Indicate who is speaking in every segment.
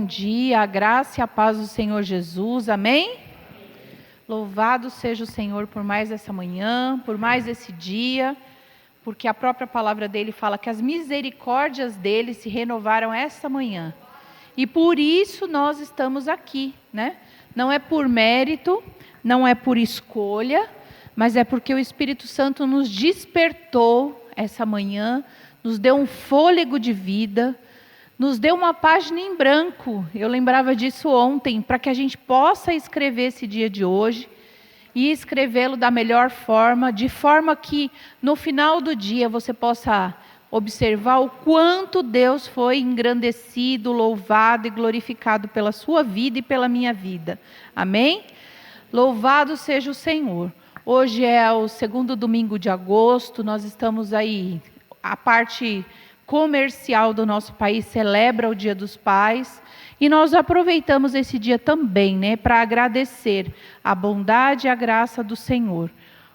Speaker 1: dia, a graça e a paz do Senhor Jesus, amém? Louvado seja o Senhor por mais essa manhã, por mais esse dia, porque a própria palavra dele fala que as misericórdias dele se renovaram esta manhã. E por isso nós estamos aqui, né? Não é por mérito, não é por escolha, mas é porque o Espírito Santo nos despertou essa manhã, nos deu um fôlego de vida, nos deu uma página em branco. Eu lembrava disso ontem, para que a gente possa escrever esse dia de hoje e escrevê-lo da melhor forma, de forma que no final do dia você possa observar o quanto Deus foi engrandecido, louvado e glorificado pela sua vida e pela minha vida. Amém? Louvado seja o Senhor. Hoje é o segundo domingo de agosto, nós estamos aí, a parte comercial do nosso país celebra o Dia dos Pais, e nós aproveitamos esse dia também, né, para agradecer a bondade e a graça do Senhor.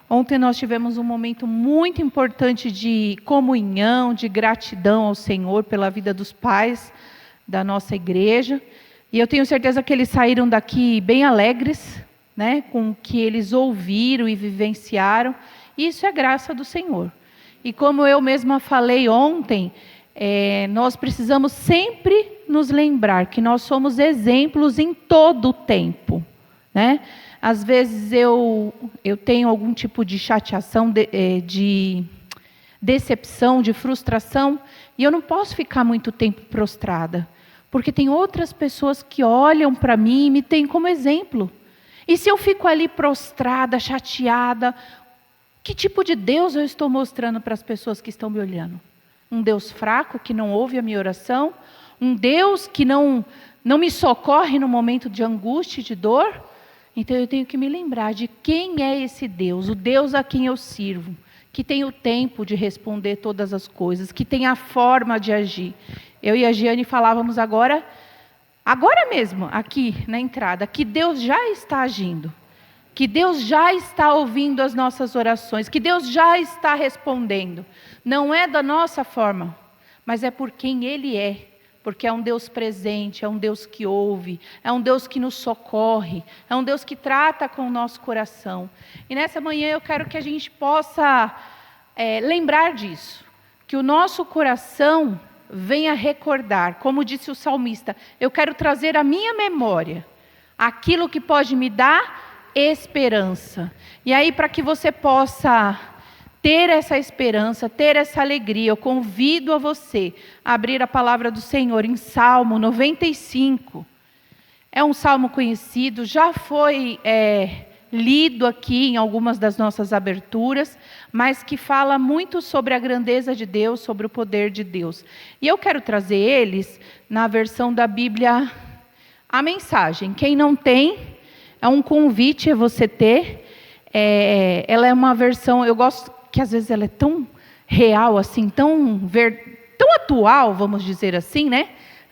Speaker 1: Ontem nós tivemos um momento muito importante de comunhão, de gratidão ao Senhor pela vida dos pais da nossa igreja, e eu tenho certeza que eles saíram daqui bem alegres, né, com o que eles ouviram e vivenciaram, e isso é graça do Senhor. E como eu mesma falei ontem, nós precisamos sempre nos lembrar que nós somos exemplos em todo o tempo, né? Às vezes eu tenho algum tipo de chateação, de decepção, de frustração, e eu não posso ficar muito tempo prostrada, porque tem outras pessoas que olham para mim e me têm como exemplo. E se eu fico ali prostrada, chateada, que tipo de Deus eu estou mostrando para as pessoas que estão me olhando? Um Deus fraco, que não ouve a minha oração? Um Deus que não me socorre no momento de angústia e de dor? Então eu tenho que me lembrar de quem é esse Deus, o Deus a quem eu sirvo, que tem o tempo de responder todas as coisas, que tem a forma de agir. Eu e a Giane falávamos agora mesmo, aqui na entrada, que Deus já está agindo. Que Deus já está ouvindo as nossas orações, que Deus já está respondendo. Não é da nossa forma, mas é por quem Ele é. Porque é um Deus presente, é um Deus que ouve, é um Deus que nos socorre, é um Deus que trata com o nosso coração. E nessa manhã eu quero que a gente possa lembrar disso. Que o nosso coração venha recordar, como disse o salmista, eu quero trazer à minha memória aquilo que pode me dar esperança. E aí, para que você possa ter essa esperança, ter essa alegria, eu convido a você a abrir a palavra do Senhor em Salmo 95. É um salmo conhecido, já foi lido aqui em algumas das nossas aberturas, mas que fala muito sobre a grandeza de Deus, sobre o poder de Deus. E eu quero trazer eles na versão da Bíblia, a mensagem. Quem não tem, é um convite a você ter. Ela é uma versão, eu gosto que às vezes ela é tão real, assim, tão atual, vamos dizer assim, né?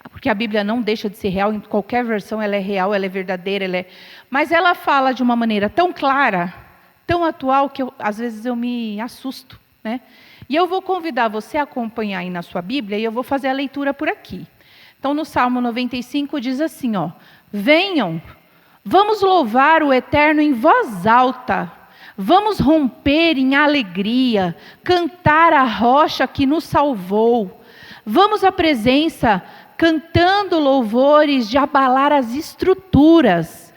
Speaker 1: Porque a Bíblia não deixa de ser real, em qualquer versão ela é real, ela é verdadeira, mas ela fala de uma maneira tão clara, tão atual, que às vezes eu me assusto, né? E eu vou convidar você a acompanhar aí na sua Bíblia, e eu vou fazer a leitura por aqui. Então, no Salmo 95 diz assim, venham, vamos louvar o Eterno em voz alta, vamos romper em alegria, cantar a rocha que nos salvou, vamos à presença, cantando louvores de abalar as estruturas.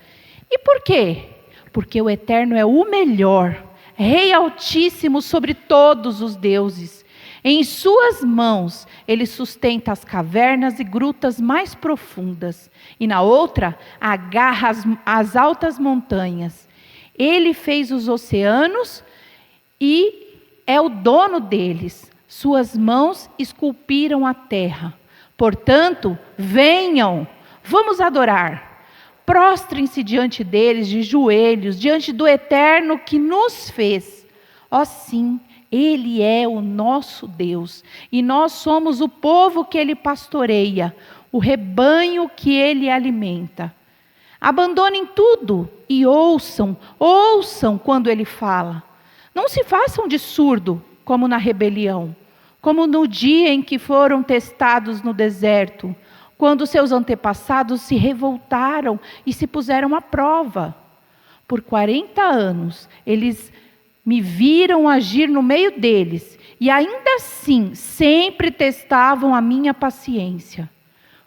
Speaker 1: E por quê? Porque o Eterno é o melhor, Rei Altíssimo sobre todos os deuses. Em suas mãos ele sustenta as cavernas e grutas mais profundas, e na outra agarra as altas montanhas. Ele fez os oceanos e é o dono deles. Suas mãos esculpiram a terra. Portanto, venham, vamos adorar. Prostrem-se diante deles de joelhos, diante do Eterno que nos fez. Ó sim, Ele é o nosso Deus, e nós somos o povo que Ele pastoreia, o rebanho que Ele alimenta. Abandonem tudo e ouçam quando Ele fala. Não se façam de surdo, como na rebelião, como no dia em que foram testados no deserto, quando seus antepassados se revoltaram e se puseram à prova. Por 40 anos, eles me viram agir no meio deles, e ainda assim, sempre testavam a minha paciência.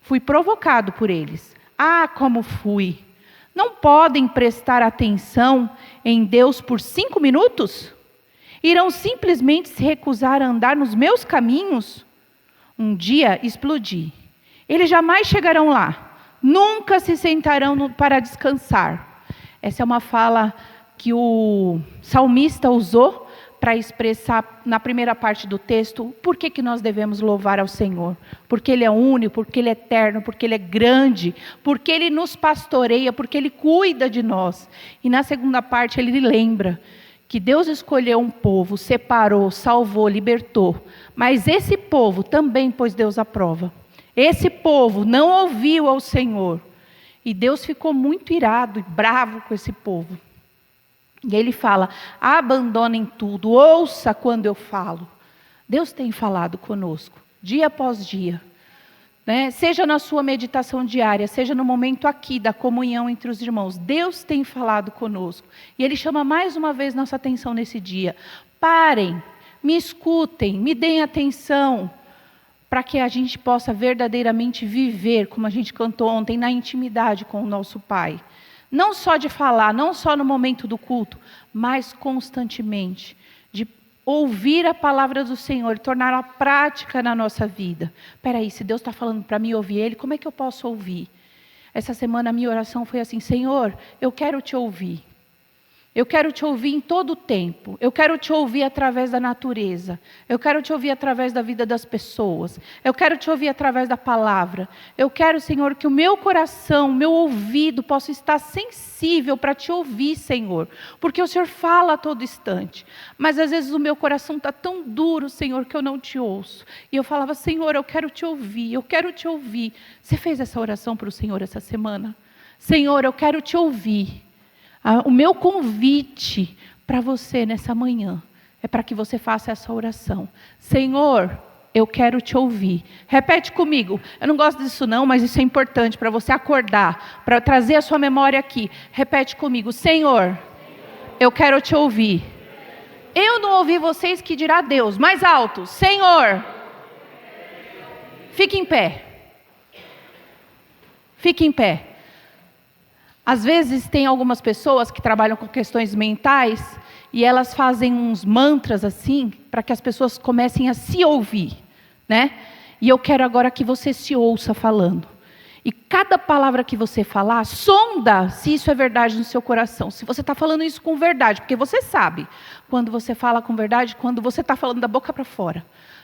Speaker 1: Fui provocado por eles. Ah, como fui! Não podem prestar atenção em Deus por 5 minutos? Irão simplesmente se recusar a andar nos meus caminhos? Um dia explodi. Eles jamais chegarão lá. Nunca se sentarão para descansar. Essa é uma fala que o salmista usou para expressar na primeira parte do texto por que nós devemos louvar ao Senhor. Porque Ele é único, porque Ele é eterno, porque Ele é grande, porque Ele nos pastoreia, porque Ele cuida de nós. E na segunda parte Ele lembra que Deus escolheu um povo, separou, salvou, libertou. Mas esse povo também pôs Deus à prova. Esse povo não ouviu ao Senhor. E Deus ficou muito irado e bravo com esse povo. E Ele fala, abandonem tudo, ouça quando eu falo. Deus tem falado conosco, dia após dia. Né? Seja na sua meditação diária, seja no momento aqui da comunhão entre os irmãos. Deus tem falado conosco. E Ele chama mais uma vez nossa atenção nesse dia. Parem, me escutem, me deem atenção, para que a gente possa verdadeiramente viver, como a gente cantou ontem, na intimidade com o nosso Pai. Não só de falar, não só no momento do culto, mas constantemente, de ouvir a palavra do Senhor, torná-la prática na nossa vida. Espera aí, se Deus está falando para mim ouvir Ele, como é que eu posso ouvir? Essa semana a minha oração foi assim, Senhor, eu quero te ouvir. Eu quero te ouvir em todo o tempo. Eu quero te ouvir através da natureza. Eu quero te ouvir através da vida das pessoas. Eu quero te ouvir através da palavra. Eu quero, Senhor, que o meu coração, o meu ouvido possa estar sensível para te ouvir, Senhor. Porque o Senhor fala a todo instante. Mas às vezes o meu coração está tão duro, Senhor, que eu não te ouço. E eu falava, Senhor, eu quero te ouvir. Eu quero te ouvir. Você fez essa oração para o Senhor essa semana? Senhor, eu quero te ouvir. O meu convite para você nessa manhã é para que você faça essa oração. Senhor, eu quero te ouvir. Repete comigo. Eu não gosto disso não, mas isso é importante para você acordar, para trazer a sua memória aqui. Repete comigo. Senhor, eu quero te ouvir. Eu não ouvi vocês, que dirá Deus. Mais alto. Senhor. Fique em pé. Fique em pé. Às vezes tem algumas pessoas que trabalham com questões mentais e elas fazem uns mantras assim, para que as pessoas comecem a se ouvir, né? E eu quero agora que você se ouça falando. E cada palavra que você falar, sonda se isso é verdade no seu coração. Se você está falando isso com verdade, porque você sabe, quando você fala com verdade, quando você está falando da boca para fora.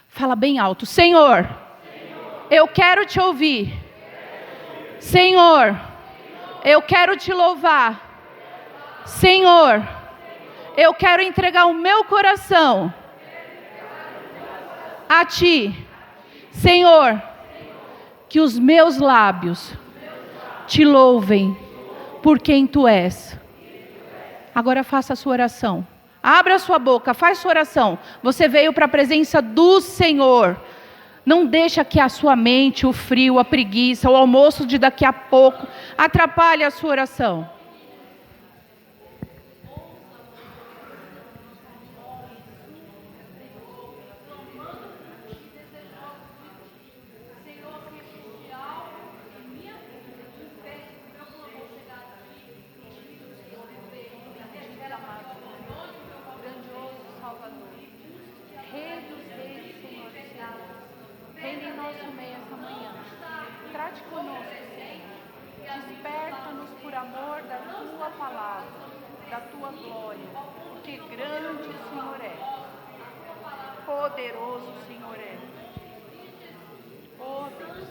Speaker 1: Fala bem alto, Senhor, eu quero te ouvir. Senhor, eu quero te louvar. Senhor, eu quero entregar o meu coração a Ti. Senhor, que os meus lábios te louvem por quem Tu és. Agora faça a sua oração. Abra a sua boca, faz sua oração. Você veio para a presença do Senhor. Não deixa que a sua mente, o frio, a preguiça, o almoço de daqui a pouco atrapalhe a sua oração. Vem em nosso meio essa manhã. Trate conosco, Senhor. Desperta-nos por amor da Tua palavra, da Tua glória. Porque grande o Senhor é. Poderoso o Senhor é. Oh Deus.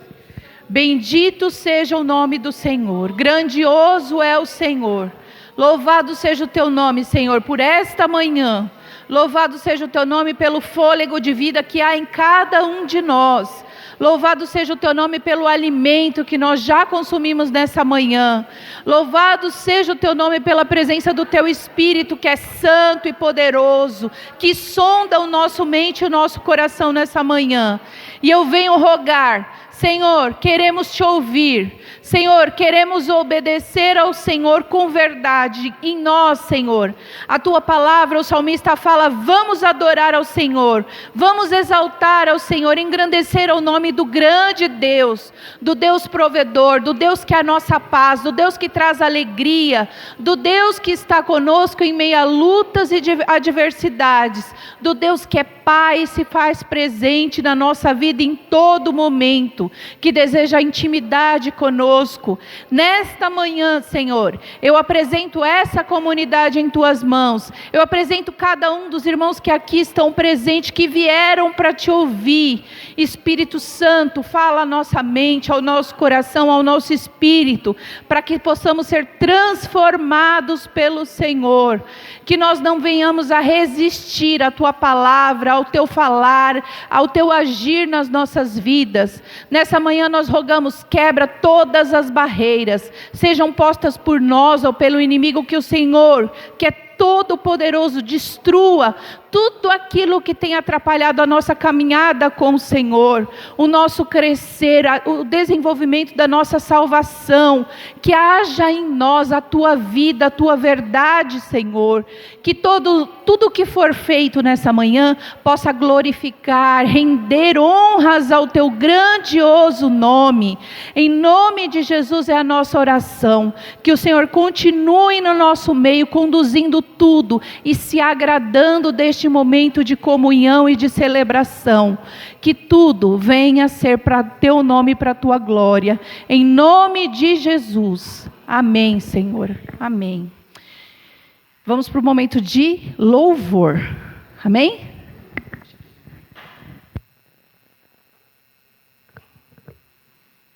Speaker 1: Bendito seja o nome do Senhor. Grandioso é o Senhor. Louvado seja o Teu nome, Senhor, por esta manhã. Louvado seja o teu nome pelo fôlego de vida que há em cada um de nós. Louvado seja o teu nome pelo alimento que nós já consumimos nessa manhã. Louvado seja o teu nome pela presença do teu Espírito, que é santo e poderoso, que sonda o nosso mente e o nosso coração nessa manhã. E eu venho rogar, Senhor, queremos te ouvir. Senhor, queremos obedecer ao Senhor com verdade em nós, Senhor. A tua palavra, o salmista fala, vamos adorar ao Senhor, vamos exaltar ao Senhor, engrandecer ao nome do grande Deus, do Deus provedor, do Deus que é a nossa paz, do Deus que traz alegria, do Deus que está conosco em meio a lutas e adversidades, do Deus que é Pai e se faz presente na nossa vida em todo momento, que deseja intimidade conosco. Nesta manhã, Senhor, eu apresento essa comunidade em tuas mãos, eu apresento cada um dos irmãos que aqui estão presentes, que vieram para te ouvir. Espírito Santo, fala à nossa mente, ao nosso coração, ao nosso espírito, para que possamos ser transformados pelo Senhor, que nós não venhamos a resistir à tua palavra, ao teu falar, ao teu agir nas nossas vidas. Nessa manhã nós rogamos, quebra todas as barreiras, sejam postas por nós ou pelo inimigo, que o Senhor, que é todo poderoso, destrua tudo aquilo que tem atrapalhado a nossa caminhada com o Senhor, o nosso crescer, o desenvolvimento da nossa salvação, que haja em nós a tua vida, a tua verdade, Senhor, que tudo que for feito nessa manhã possa glorificar, render honras ao teu grandioso nome. Em nome de Jesus é a nossa oração, que o Senhor continue no nosso meio, conduzindo tudo e se agradando deste momento de comunhão e de celebração, que tudo venha a ser para teu nome e para a tua glória, em nome de Jesus, amém, Senhor, amém. Vamos para o momento de louvor, amém?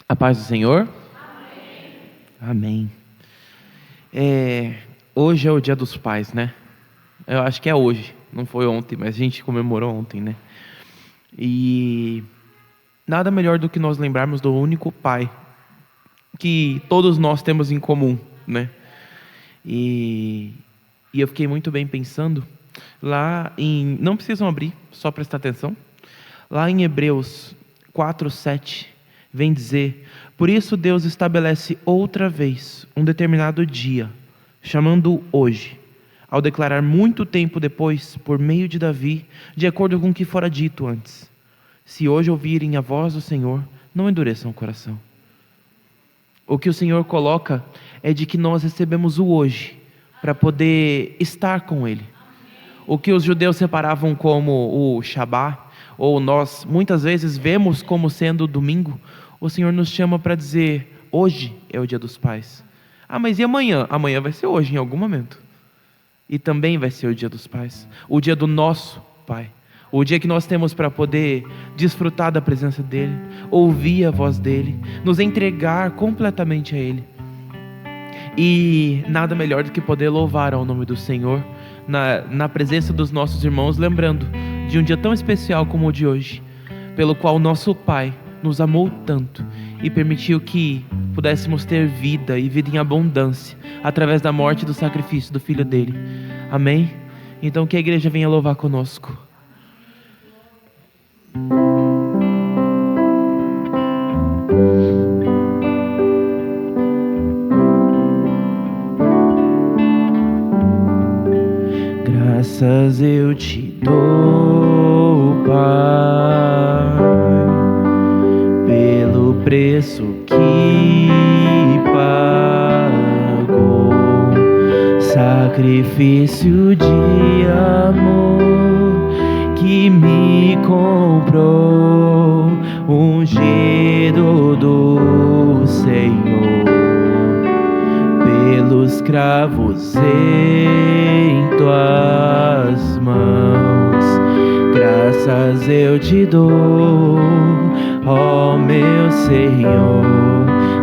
Speaker 2: A paz do Senhor? Amém. Hoje é o Dia dos Pais, né? Eu acho que é hoje, não foi ontem, mas a gente comemorou ontem, né? E nada melhor do que nós lembrarmos do único Pai que todos nós temos em comum, né? E eu fiquei muito bem pensando lá em... Não precisam abrir, só prestar atenção. Lá em Hebreus 4:7, vem dizer: por isso Deus estabelece outra vez um determinado dia, chamando-o hoje, ao declarar muito tempo depois, por meio de Davi, de acordo com o que fora dito antes: se hoje ouvirem a voz do Senhor, não endureçam o coração. O que o Senhor coloca é de que nós recebemos o hoje, para poder estar com Ele. O que os judeus separavam como o Shabá, ou nós muitas vezes vemos como sendo o domingo, o Senhor nos chama para dizer: hoje é o Dia dos Pais. Ah, mas e amanhã? Amanhã vai ser hoje, em algum momento. E também vai ser o Dia dos Pais, o dia do nosso Pai, o dia que nós temos para poder desfrutar da presença dEle, ouvir a voz dEle, nos entregar completamente a Ele. E nada melhor do que poder louvar ao nome do Senhor na presença dos nossos irmãos, lembrando de um dia tão especial como o de hoje, pelo qual o nosso Pai nos amou tanto e permitiu que pudéssemos ter vida e vida em abundância através da morte e do sacrifício do Filho dele. Amém? Então que a igreja venha louvar conosco. Graças eu te dou, Pai, pelo preço que pagou, sacrifício de amor que me comprou, ungido do Senhor, pelos cravos em tuas mãos. Graças eu te dou, ó meu Senhor,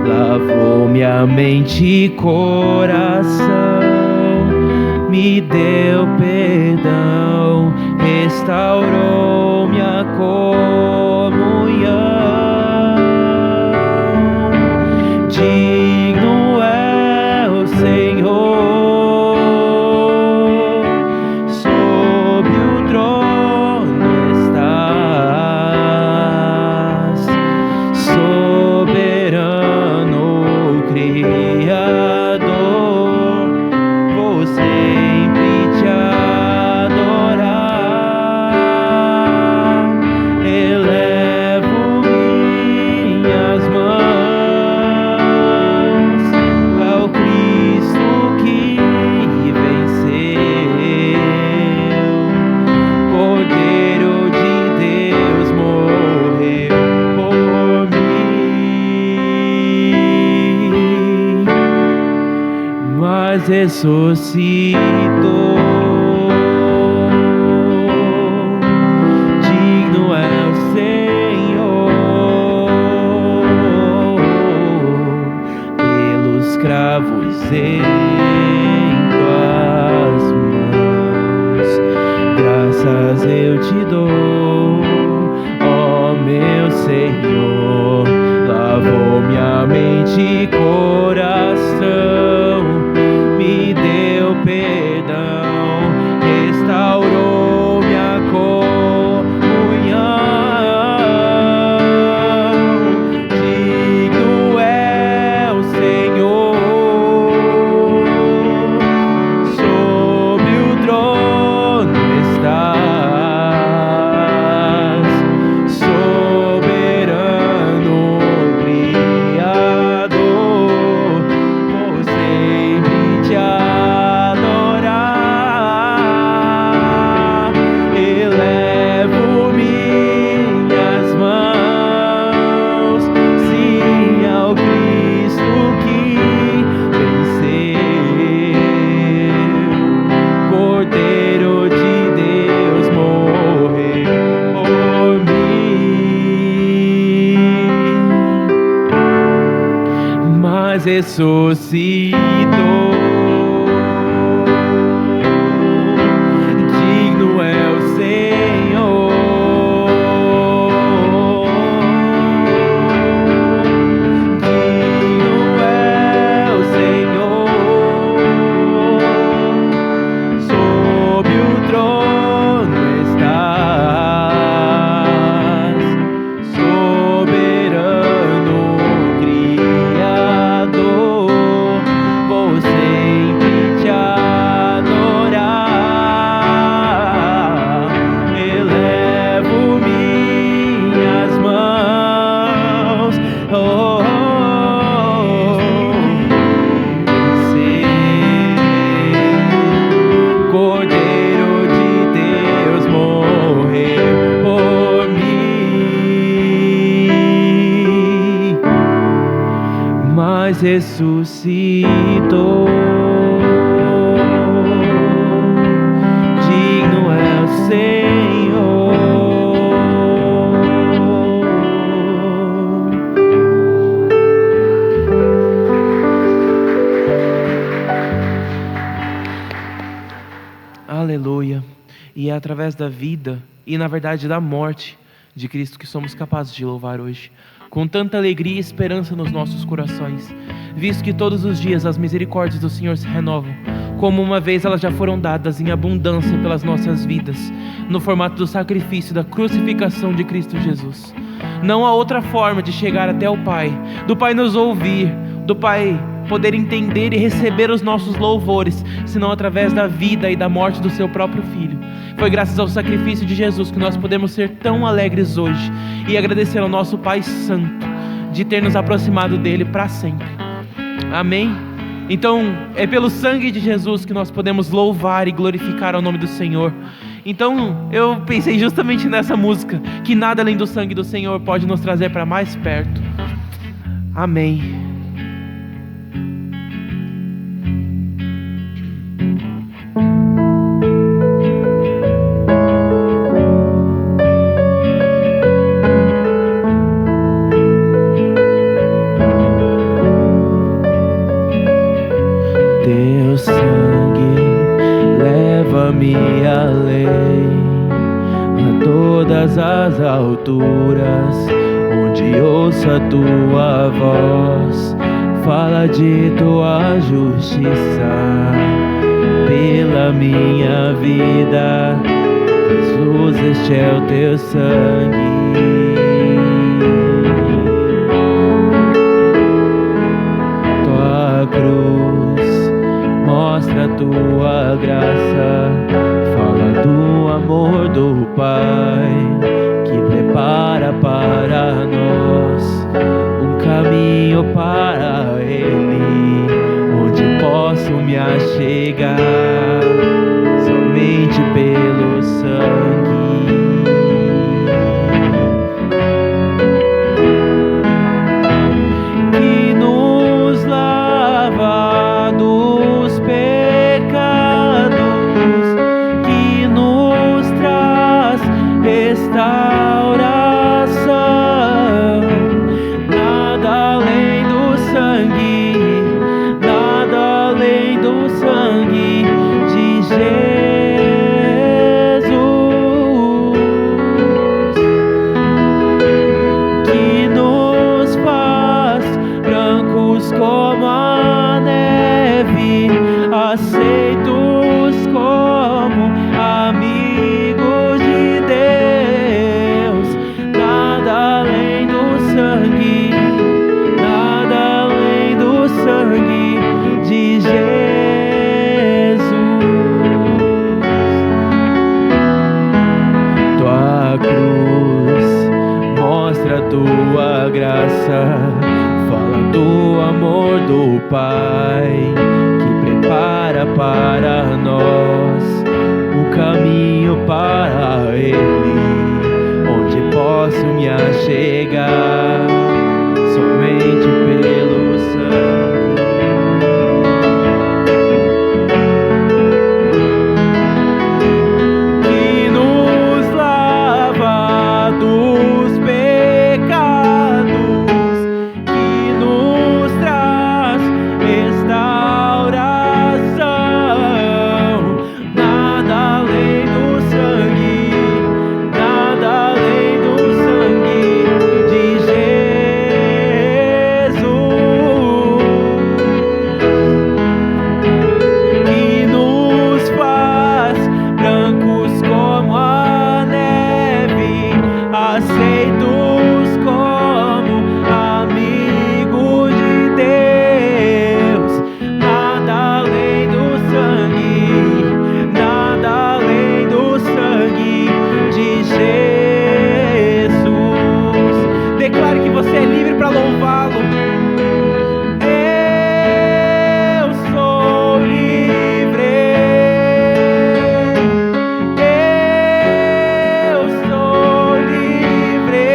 Speaker 2: lavou minha mente e coração, me deu perdão, mas ressuscitou. Digno é o Senhor, pelos cravos em tuas mãos, graças eu te dou, ó meu Senhor. Lavou minha mente e coração, me deu perdão, restaurou minha comunhão. Digno é o Senhor, sobre o trono estás, soberano Criador, vou sempre te adorar. Elevo minhas mãos, sim, ao Cristo que venceu, Cordeiro de Deus morreu por mim, mas ressuscitou. Digno é o Senhor, digno é o Senhor, sob o trono estás, soberano Criador, vou sempre te adorar. Elevo minhas mãos, oh, oh, oh. Cordeiro de Deus morreu por mim, mas ressuscitou. Digno é o Senhor. Aleluia. E é através da vida e, na verdade, da morte de Cristo que somos capazes de louvar hoje, com tanta alegria e esperança nos nossos corações, visto que todos os dias as misericórdias do Senhor se renovam, como uma vez elas já foram dadas em abundância pelas nossas vidas, no formato do sacrifício da crucificação de Cristo Jesus. Não há outra forma de chegar até o Pai, do Pai nos ouvir, do Pai poder entender e receber os nossos louvores, senão através da vida e da morte do seu próprio Filho. Foi graças ao sacrifício de Jesus que nós podemos ser tão alegres hoje e agradecer ao nosso Pai Santo de ter nos aproximado dele para sempre. Amém? Então, é pelo sangue de Jesus que nós podemos louvar e glorificar ao nome do Senhor. Então, eu pensei justamente nessa música, que nada além do sangue do Senhor pode nos trazer para mais perto. Amém. Teu sangue leva-me além, a todas as alturas, onde ouço a tua voz, fala de tua justiça pela minha vida. Jesus, este é o teu sangue. Tua cruz mostra a tua graça, fala do amor do Pai, que prepara para nós um caminho para Ele, onde posso me achegar somente pelo sangue. Que nos lava dos pecados do Pai, que prepara para nós o caminho para Ele, onde posso me achegar somente pelo sangue. Que nos lava dos pecados, que nos traz restauração. Nada além do sangue, nada além do sangue de Jesus, que nos faz brancos como a neve, aceitos como amigos de Deus. Nada além do sangue, nada além do sangue de Jesus. Declare que você é livre para louvá-lo. Eu sou livre. Eu sou livre.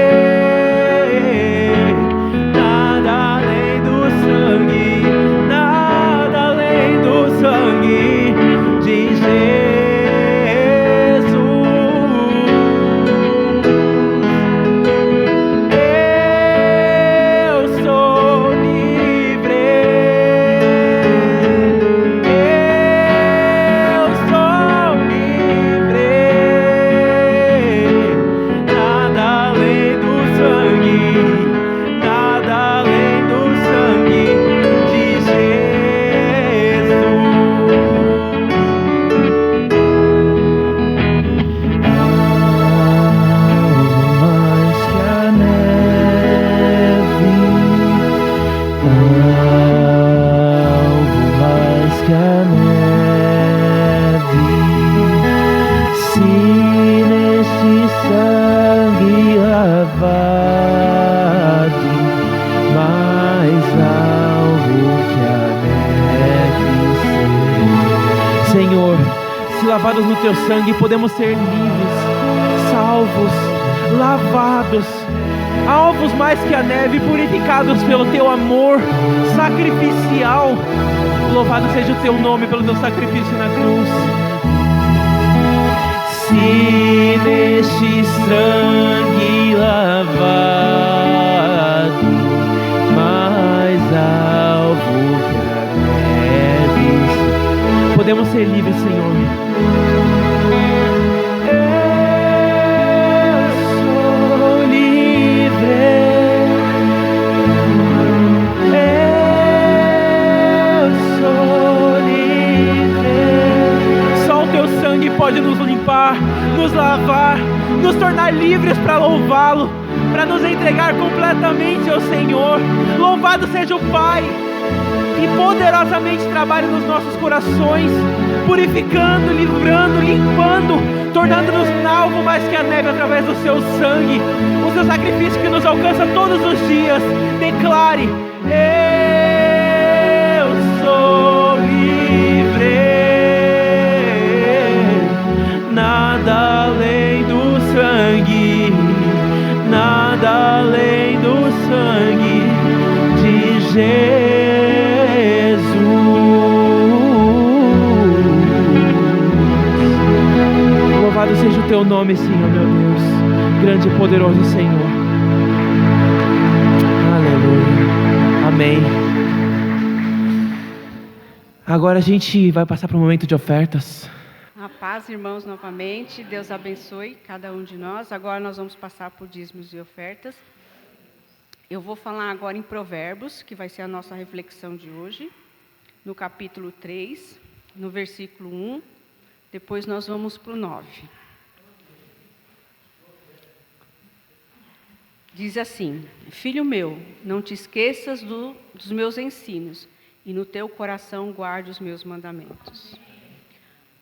Speaker 2: Nada além do sangue, nada além do sangue de Jesus. Eu sou livre. Eu sou livre. Nada além do sangue, nada além do sangue de Jesus. Mais que a neve, algo mais que a neve. Se neste sangue lavado, mais algo que a neve ser. Senhor, se lavados no teu sangue, podemos ser livres, salvos, lavados, alvos mais que a neve, purificados pelo teu amor sacrificial. Louvado seja o teu nome pelo teu sacrifício na cruz. Se neste sangue lavado, mais alvo que a neve, podemos ser livres, Senhor. Eu sou livre. Eu sou livre. Só o teu sangue pode nos limpar, nos lavar, nos tornar livres para louvá-lo, para nos entregar completamente ao Senhor. Louvado seja o Pai, que poderosamente trabalha nos nossos corações, purificando, livrando, limpando, tornando-nos alvo mais que a neve através do seu sangue, o seu sacrifício que nos alcança todos os dias. Declare: eu sou livre. Nada além do sangue, nada além do sangue de Jesus. Louvado seja o teu nome, Senhor, meu Deus, grande e poderoso Senhor. Aleluia. Amém. Agora a gente vai passar para um momento de ofertas.
Speaker 3: A paz, irmãos, novamente. Deus abençoe cada um de nós. Agora nós vamos passar por dízimos e ofertas. Eu vou falar agora em Provérbios, que vai ser a nossa reflexão de hoje, no capítulo 3, no versículo 1. Depois nós vamos para o 9. Diz assim: Filho meu, não te esqueças dos meus ensinos, e no teu coração guarde os meus mandamentos.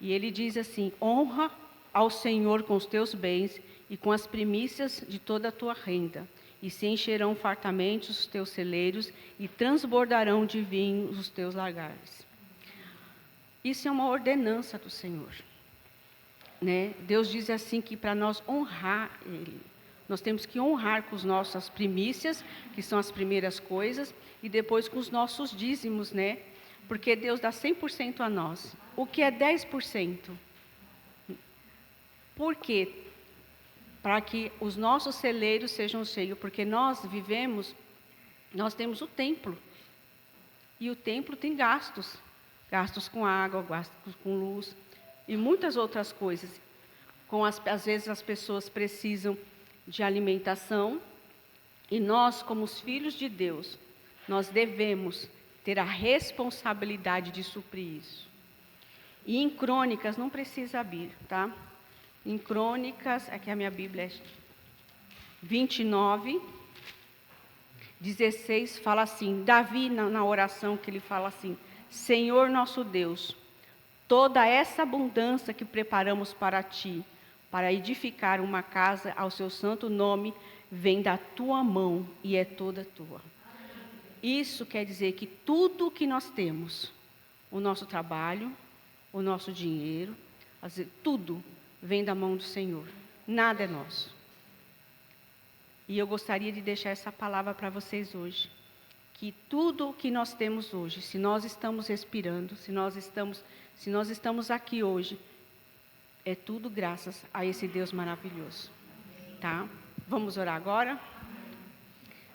Speaker 3: E ele diz assim: honra ao Senhor com os teus bens e com as primícias de toda a tua renda, e se encherão fartamente os teus celeiros, e transbordarão de vinho os teus lagares. Isso é uma ordenança do Senhor, né? Deus diz assim que para nós honrar Ele, nós temos que honrar com as nossas primícias, que são as primeiras coisas, e depois com os nossos dízimos, né? Porque Deus dá 100% a nós. O que é 10%? Por quê? Para que os nossos celeiros sejam cheios, porque nós temos o templo, e o templo tem gastos com água, gastos com luz, e muitas outras coisas. Às vezes as pessoas precisam de alimentação, e nós, como os filhos de Deus, nós devemos ter a responsabilidade de suprir isso. E em Crônicas, não precisa abrir, tá? Em Crônicas, aqui a minha Bíblia é 29, 16, fala assim, Davi, na oração que ele fala assim, Senhor nosso Deus, toda essa abundância que preparamos para Ti, para edificar uma casa ao Seu santo nome, vem da Tua mão e é toda Tua. Isso quer dizer que tudo que nós temos, o nosso trabalho, o nosso dinheiro, tudo vem da mão do Senhor, nada é nosso. E eu gostaria de deixar essa palavra para vocês hoje, que tudo o que nós temos hoje, se nós estamos respirando, se nós estamos aqui hoje, é tudo graças a esse Deus maravilhoso, tá? Vamos orar agora?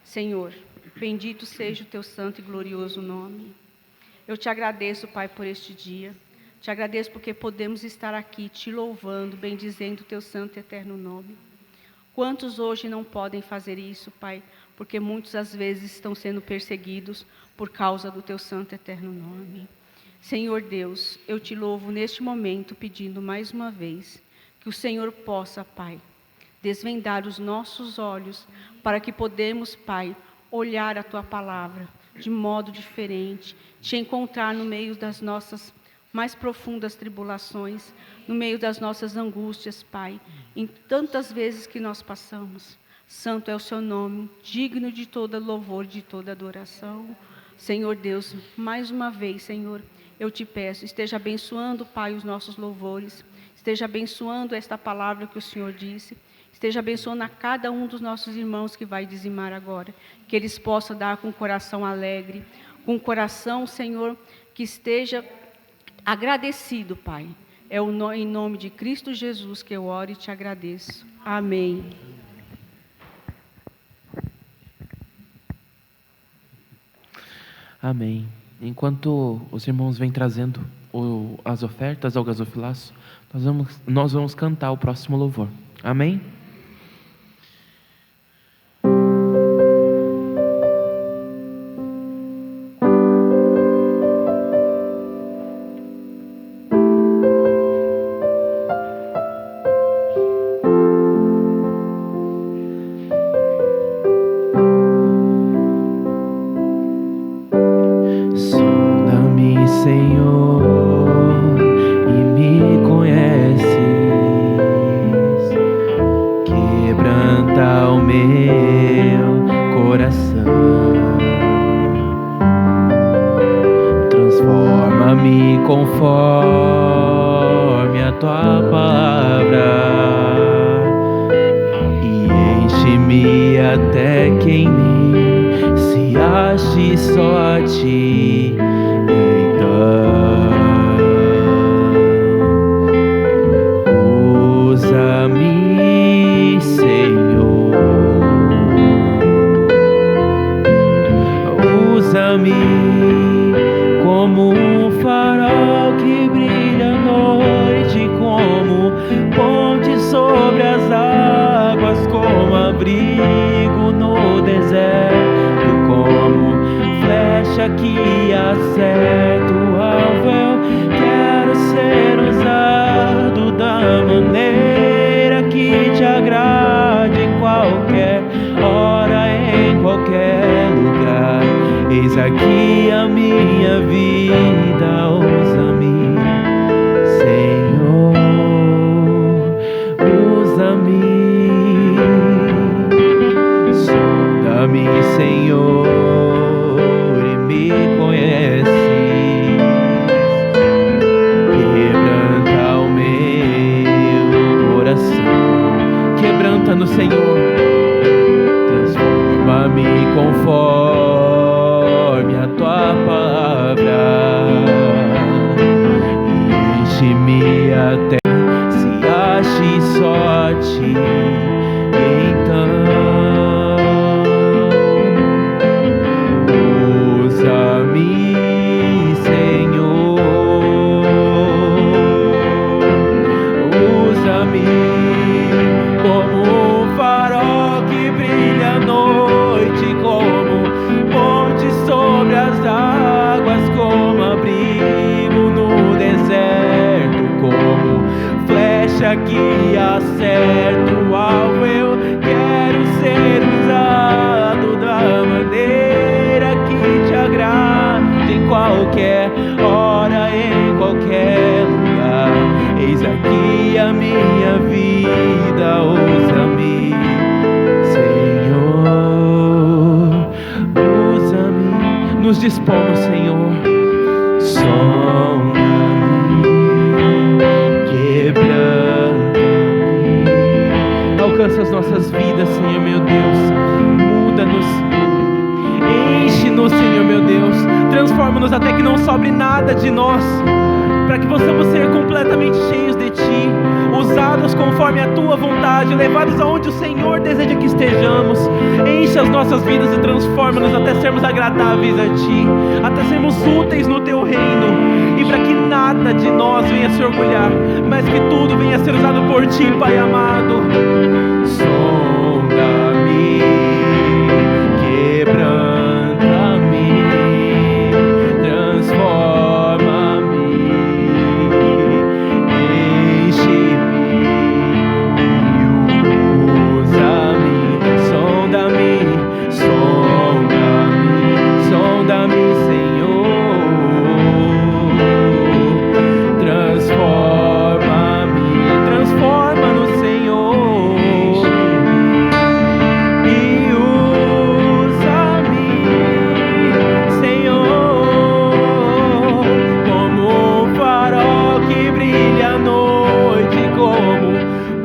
Speaker 3: Senhor, bendito seja o Teu santo e glorioso nome. Eu Te agradeço, Pai, por este dia. Te agradeço porque podemos estar aqui Te louvando, bendizendo o Teu santo e eterno nome. Quantos hoje não podem fazer isso, Pai, porque muitos às vezes estão sendo perseguidos por causa do Teu santo e eterno nome. Senhor Deus, eu Te louvo neste momento, pedindo mais uma vez que o Senhor possa, Pai, desvendar os nossos olhos para que podemos, Pai, olhar a Tua palavra de modo diferente, Te encontrar no meio das nossas mais profundas tribulações, no meio das nossas angústias, Pai, em tantas vezes que nós passamos. Santo é o Seu nome, digno de toda louvor, de toda adoração. Senhor Deus, mais uma vez, Senhor, eu Te peço, esteja abençoando, Pai, os nossos louvores, esteja abençoando esta palavra que o Senhor disse, esteja abençoando a cada um dos nossos irmãos que vai dizimar agora, que eles possam dar com o coração alegre, com o coração, Senhor, que esteja agradecido, Pai. É em nome de Cristo Jesus que eu oro e Te agradeço. Amém.
Speaker 2: Amém. Enquanto os irmãos vêm trazendo as ofertas ao gasofilaço, nós vamos cantar o próximo louvor. Amém? Conforme a Tua palavra, e enche-me até que em mim se ache só a Ti. Então, usa-me, Senhor, usa-me como um farol que brilha à noite, como ponte sobre as águas, como abrigo no deserto, como flecha que acerta o alvo. Eu quero ser usado da maneira que Te agrade, em qualquer hora, em qualquer lugar. Eis aqui a minha vida, usa-me, Senhor, usa-me. coração. Quebranta-nos, Senhor. Transforma-me conforme a tua palavra. Enche-me até se ache só a ti. Então usa-me, Senhor. Usa-me como um farol que brilha à noite, como ponte sobre as águas, como abrigo no deserto, como flecha que acerta o alvo. Eu quero ser usado da maneira que te agrade, em qualquer hora, em qualquer lugar. Eis aqui a minha vida, usa-me, Senhor, usa-me. Nos dispomos, Senhor. Sonda-me, quebranta-me. Alcança as nossas vidas, Senhor, meu Deus. Muda-nos, enche-nos, Senhor, meu Deus. Transforma-nos até que não sobre nada de nós, para que possamos ser completamente cheios de Ti, usados conforme a Tua vontade, levados aonde o Senhor deseja que estejamos. Enche as nossas vidas e transforma-nos até sermos agradáveis a Ti, até sermos úteis no Teu reino, e para que nada de nós venha se orgulhar, mas que tudo venha a ser usado por Ti, Pai amado. Sonda-me, quebranta-me, transforma-me, enche-me e usa-me. Sonda-me, sonda-me, sonda-me, Senhor. Transforma-me, transforma-nos, Senhor. E usa-me, Senhor, como um farol que brilha à noite, como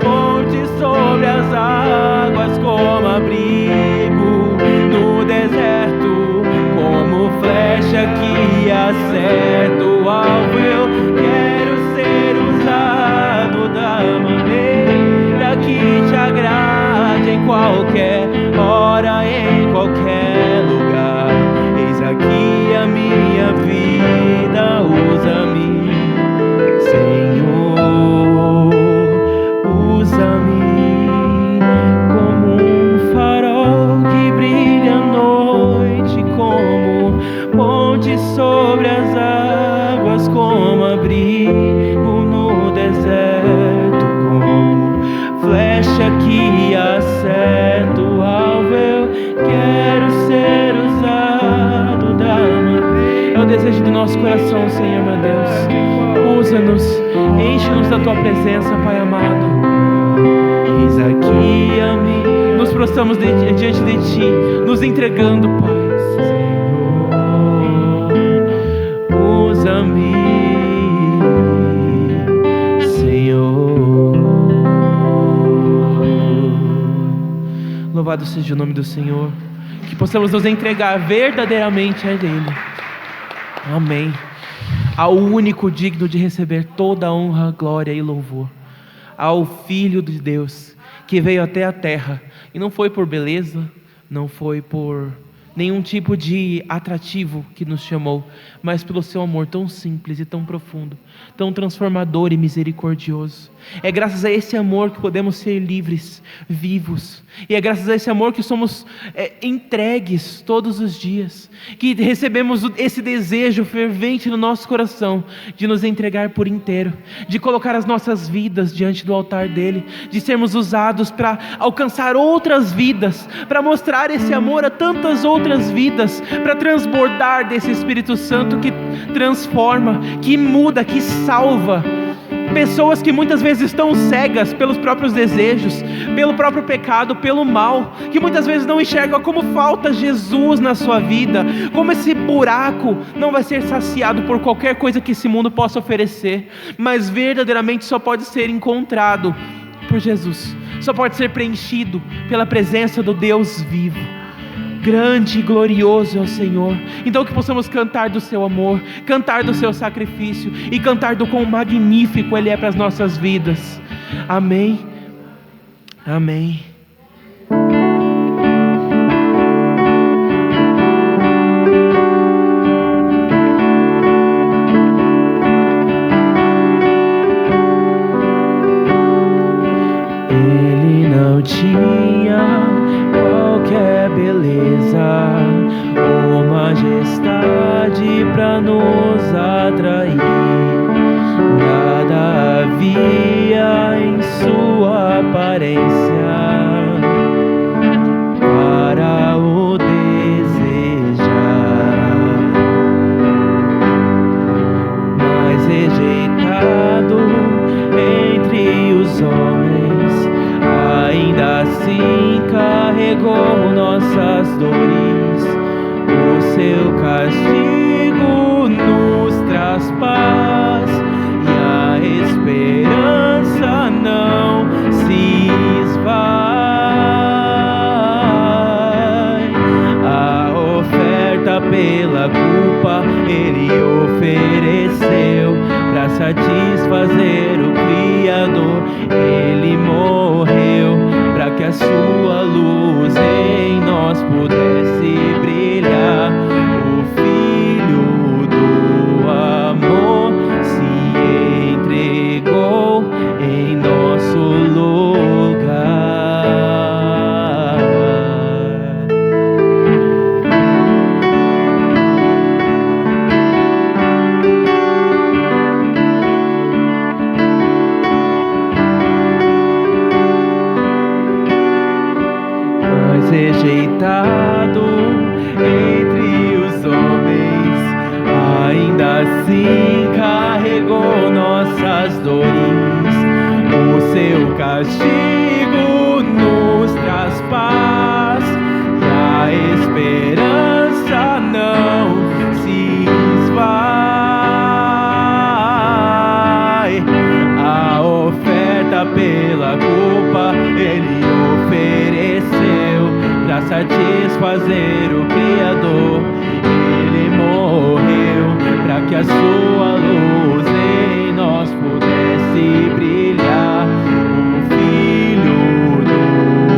Speaker 2: ponte sobre as águas, como abrigo no deserto, como flecha que acerta o alvo. Eu quero ser usado da maneira que te agrade, em qualquer hora, em qualquer lugar. Eis aqui a minha vida, usa-me, Senhor, usa-me como um farol que brilha à noite, como ponte sobre as águas, como abrigo no deserto, como flecha que acerta o alvo. Eu quero ser usado da maneira. É o desejo do nosso coração, Senhor, meu Deus. Usa-nos, enche-nos da Tua presença, Pai amado. Eis aqui a mim. Nos prostramos diante de Ti, nos entregando, Pai. Senhor, usa-me, Senhor. Louvado seja o nome do Senhor. Que possamos nos entregar verdadeiramente a Ele. Amém. Ao único digno de receber toda a honra, glória e louvor. Ao Filho de Deus, que veio até a terra, e não foi por beleza, não foi por nenhum tipo de atrativo que nos chamou, mas pelo seu amor tão simples e tão profundo, tão transformador e misericordioso. É graças a esse amor que podemos ser livres, vivos, e é graças a esse amor que somos entregues todos os dias, que recebemos esse desejo fervente no nosso coração, de nos entregar por inteiro, de colocar as nossas vidas diante do altar dele, de sermos usados para alcançar outras vidas, para mostrar esse amor a tantas outras vidas, para transbordar desse Espírito Santo que transforma, que muda, que salva. Pessoas que muitas vezes estão cegas pelos próprios desejos, pelo próprio pecado, pelo mal, que muitas vezes não enxergam como falta Jesus na sua vida, como esse buraco não vai ser saciado por qualquer coisa que esse mundo possa oferecer, mas verdadeiramente só pode ser encontrado por Jesus, só pode ser preenchido pela presença do Deus vivo. Grande e glorioso é o Senhor. Então que possamos cantar do seu amor, cantar do seu sacrifício e cantar do quão magnífico Ele é para as nossas vidas. Amém. Amém. Ele não tinha qualquer beleza ou majestade para nos atrair. Nada havia em sua aparência para o desejar, mas rejeitado entre os homens, ainda assim carregou nossas dores. O seu castigo nos traz paz e a esperança não se esvai. A oferta pela culpa Ele ofereceu para satisfazer o Criador. Ele morreu para que a sua luz em nós pudesse brilhar. O Filho do amor se entregou em nosso lugar. Rejeitado entre os homens, ainda assim carregou nossas dores. O seu castigo nos traz paz e a esperança não se esvai. A oferta pela culpa Ele ofereceu para satisfazer o Criador. Ele morreu para que a sua luz em nós pudesse brilhar. O Filho do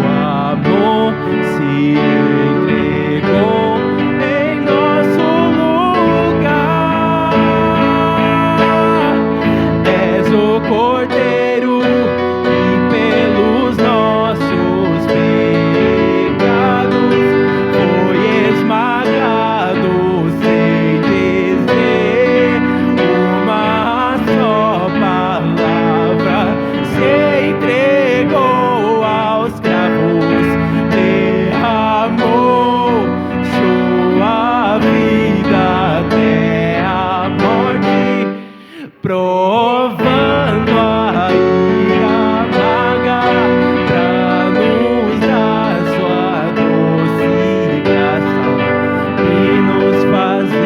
Speaker 2: amor se entregou em nosso lugar. És o Cordeiro que pelos nossos pecados foi esmagado sem dizer uma só palavra. Se entregou aos cravos, derramou sua vida até a morte, provando a ira amarga pra nos dar sua doce graça e nos fazer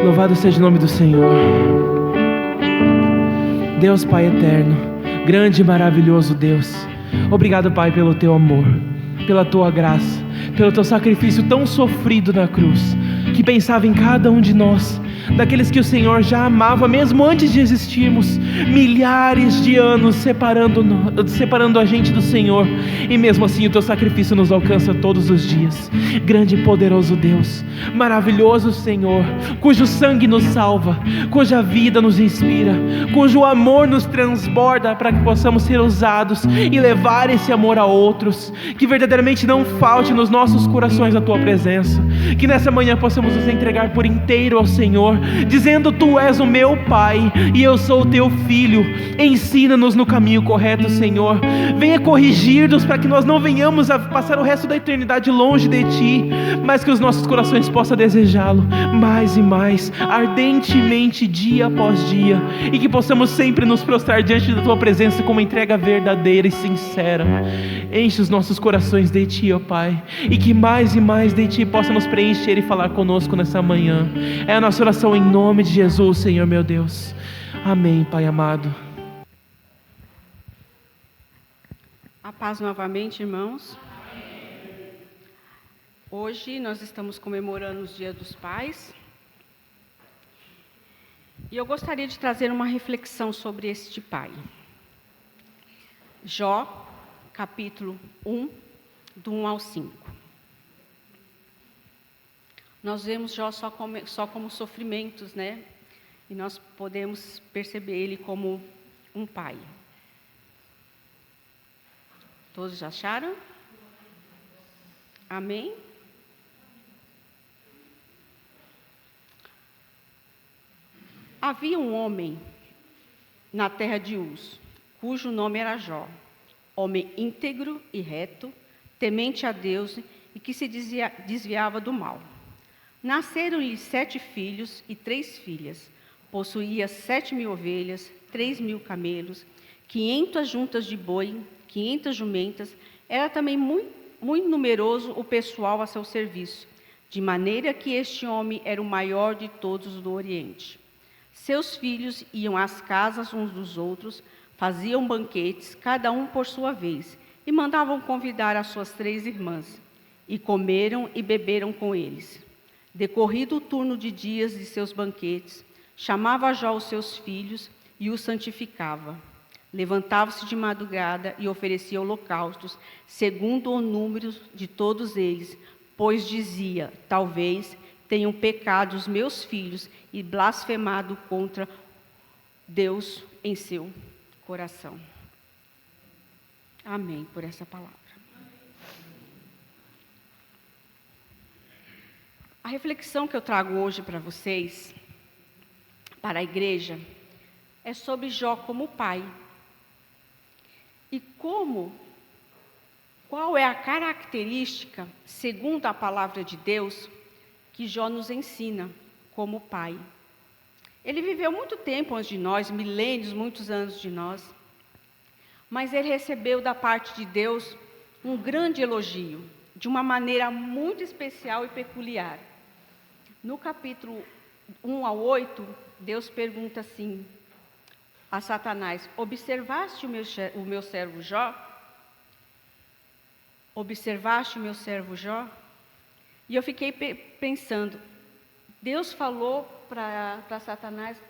Speaker 2: Louvado seja o nome do Senhor. Deus Pai eterno, grande e maravilhoso Deus, obrigado, Pai, pelo Teu amor, pela Tua graça, pelo Teu sacrifício tão sofrido na cruz, que pensava em cada um de nós, daqueles que o Senhor já amava mesmo antes de existirmos, milhares de anos separando a gente do Senhor, e mesmo assim o Teu sacrifício nos alcança todos os dias. Grande e poderoso Deus, maravilhoso Senhor, cujo sangue nos salva, cuja vida nos inspira, cujo amor nos transborda para que possamos ser usados e levar esse amor a outros. Que verdadeiramente não falte nos nossos corações a Tua presença, que nessa manhã possamos nos entregar por inteiro ao Senhor, Senhor, dizendo: Tu és o meu Pai e eu sou o teu filho. Ensina-nos no caminho correto, Senhor. Venha corrigir-nos para que nós não venhamos a passar o resto da eternidade longe de Ti, mas que os nossos corações possam desejá-lo mais e mais, ardentemente, dia após dia, e que possamos sempre nos prostrar diante da Tua presença com uma entrega verdadeira e sincera. Enche os nossos corações de Ti, ó Pai, e que mais e mais de Ti possa nos preencher e falar conosco nessa manhã. É a nossa oração em nome de Jesus, Senhor meu Deus. Amém, Pai amado.
Speaker 3: A paz novamente, irmãos. Hoje nós estamos comemorando os Dias dos Pais. E eu gostaria de trazer uma reflexão sobre este pai. Jó, capítulo 1, do 1 ao 5. Nós vemos Jó só como sofrimentos, né? E nós podemos perceber ele como um pai. Todos já acharam? Amém? Havia um homem na terra de Uz, cujo nome era Jó, homem íntegro e reto, temente a Deus e que se desviava do mal. Nasceram-lhe 7 filhos e 3 filhas. Possuía 7.000 ovelhas, 3.000 camelos, 500 juntas de boi, 500 jumentas. Era também muito numeroso o pessoal a seu serviço, de maneira que este homem era o maior de todos do Oriente. Seus filhos iam às casas uns dos outros, faziam banquetes, cada um por sua vez, e mandavam convidar as suas 3 irmãs, e comeram e beberam com eles. Decorrido o turno de dias de seus banquetes, chamava Jó os seus filhos e os santificava. Levantava-se de madrugada e oferecia holocaustos, segundo o número de todos eles, pois dizia: talvez tenham pecado os meus filhos e blasfemado contra Deus em seu coração. Amém por essa palavra. A reflexão que eu trago hoje para vocês, para a igreja, é sobre Jó como pai. E qual é a característica, segundo a palavra de Deus, que Jó nos ensina como pai. Ele viveu muito tempo antes de nós, milênios, muitos anos de nós, mas ele recebeu da parte de Deus um grande elogio, de uma maneira muito especial e peculiar. No capítulo 1 ao 8, Deus pergunta assim a Satanás: observaste o meu servo Jó? Observaste o meu servo Jó? E eu fiquei pensando, Deus falou para Satanás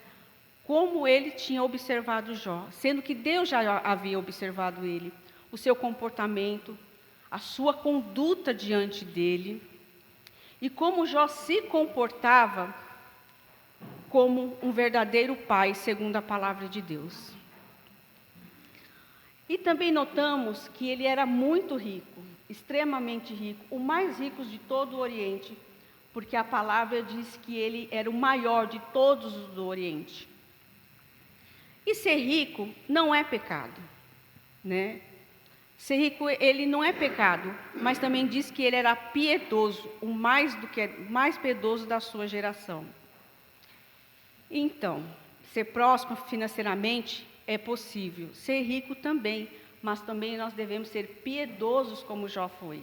Speaker 3: como ele tinha observado Jó, sendo que Deus já havia observado ele, o seu comportamento, a sua conduta diante dele, e como Jó se comportava como um verdadeiro pai, segundo a palavra de Deus. E também notamos que ele era muito rico, extremamente rico, o mais rico de todo o Oriente, porque a palavra diz que ele era o maior de todos os do Oriente. E ser rico não é pecado, né? Ser rico, ele não é pecado, mas também diz que ele era piedoso, o mais piedoso da sua geração. Então, ser próspero financeiramente é possível, ser rico também, mas também nós devemos ser piedosos como Jó foi.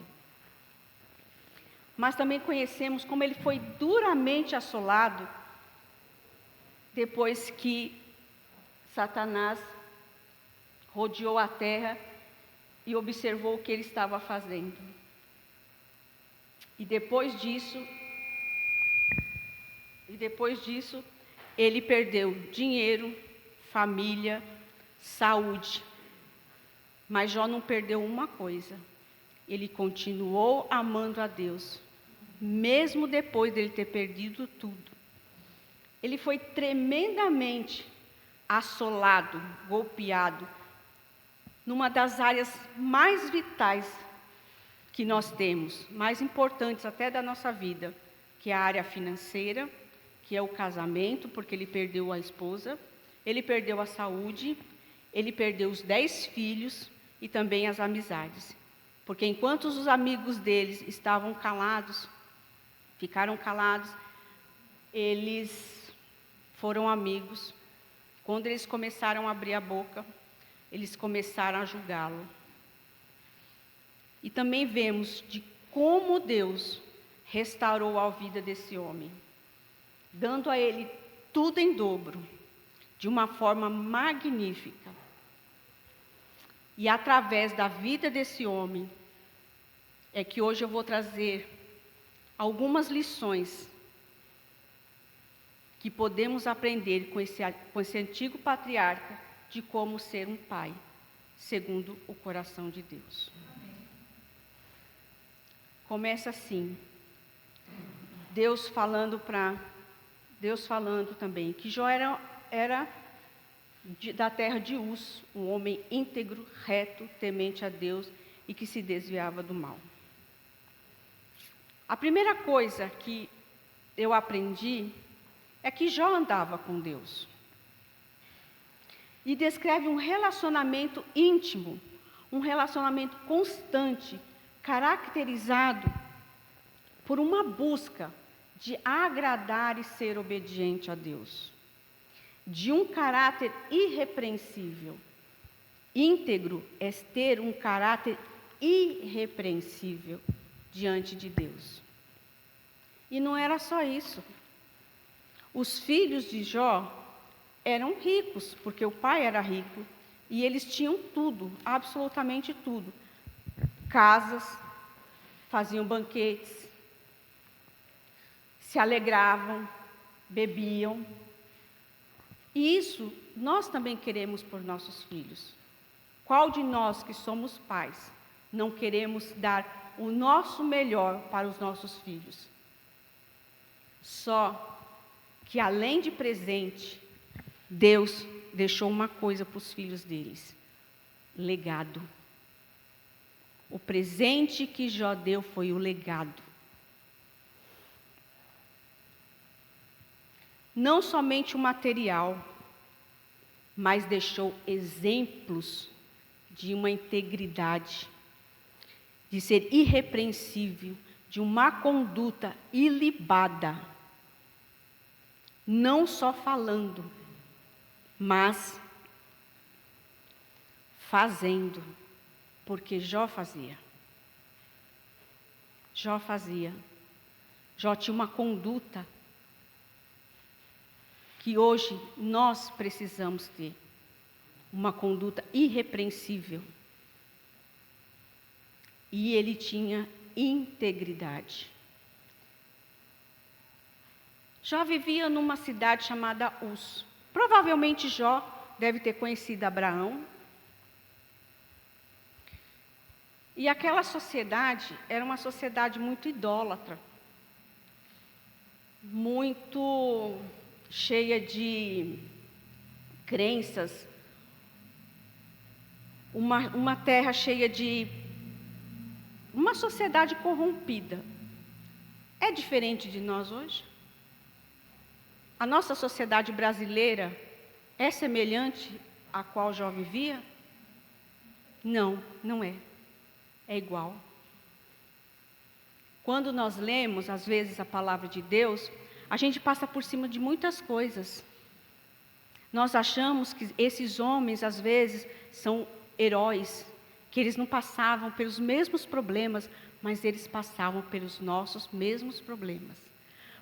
Speaker 3: Mas também conhecemos como ele foi duramente assolado depois que Satanás rodeou a terra e observou o que ele estava fazendo. E depois disso, ele perdeu dinheiro, família, saúde. Mas Jó não perdeu uma coisa. Ele continuou amando a Deus, mesmo depois dele ter perdido tudo. Ele foi tremendamente assolado, golpeado, numa das áreas mais vitais que nós temos, mais importantes até da nossa vida, que é a área financeira que é o casamento, porque ele perdeu a esposa, ele perdeu a saúde, ele perdeu os 10 filhos e também as amizades. Porque enquanto os amigos deles estavam calados, ficaram calados, eles foram amigos. Quando eles começaram a abrir a boca, eles começaram a julgá-lo. E também vemos de como Deus restaurou a vida desse homem, dando a ele tudo em dobro, de uma forma magnífica. E através da vida desse homem, é que hoje eu vou trazer algumas lições que podemos aprender com esse antigo patriarca de como ser um pai, segundo o coração de Deus. Começa assim, Deus falando também que Jó era da terra de Uz, um homem íntegro, reto, temente a Deus e que se desviava do mal. A primeira coisa que eu aprendi é que Jó andava com Deus. E descreve um relacionamento íntimo, um relacionamento constante, caracterizado por uma busca de agradar e ser obediente a Deus, de um caráter irrepreensível. Íntegro é ter um caráter irrepreensível diante de Deus. E não era só isso. Os filhos de Jó eram ricos, porque o pai era rico, e eles tinham tudo, absolutamente tudo. Casas, faziam banquetes, se alegravam, bebiam. E isso nós também queremos por nossos filhos. Qual de nós que somos pais não queremos dar o nosso melhor para os nossos filhos? Só que além de presente, Deus deixou uma coisa para os filhos deles: legado. O presente que Jó deu foi o legado. Não somente o material, mas deixou exemplos de uma integridade, de ser irrepreensível, de uma conduta ilibada. Não só falando, mas fazendo, porque Jó fazia. Jó fazia. Jó tinha uma conduta que hoje nós precisamos ter, uma conduta irrepreensível. E ele tinha integridade. Jó vivia numa cidade chamada Uz. Provavelmente Jó deve ter conhecido Abraão. E aquela sociedade era uma sociedade muito idólatra, muito cheia de crenças, uma terra cheia de... uma sociedade corrompida. É diferente de nós hoje? A nossa sociedade brasileira é semelhante à qual Jó vivia? Não, não é. É igual. Quando nós lemos, às vezes, a palavra de Deus, a gente passa por cima de muitas coisas. Nós achamos que esses homens, às vezes, são heróis, que eles não passavam pelos mesmos problemas, mas eles passavam pelos nossos mesmos problemas.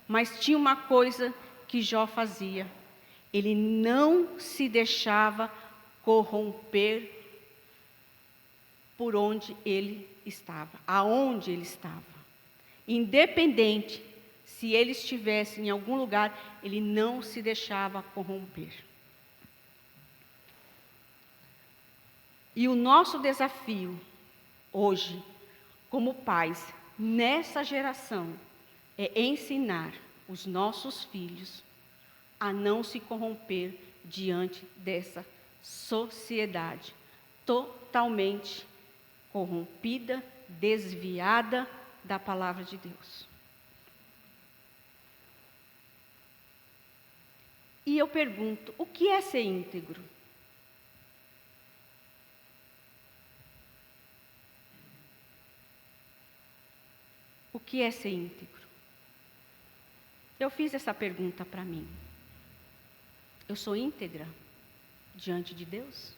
Speaker 3: Mas tinha uma coisa que Jó fazia: ele não se deixava corromper por onde ele estava, aonde ele estava. Independente se ele estivesse em algum lugar, ele não se deixava corromper. E o nosso desafio hoje, como pais, nessa geração, é ensinar os nossos filhos a não se corromper diante dessa sociedade totalmente corrompida, desviada da palavra de Deus. E eu pergunto, o que é ser íntegro? O que é ser íntegro? Eu fiz essa pergunta para mim. Eu sou íntegra diante de Deus?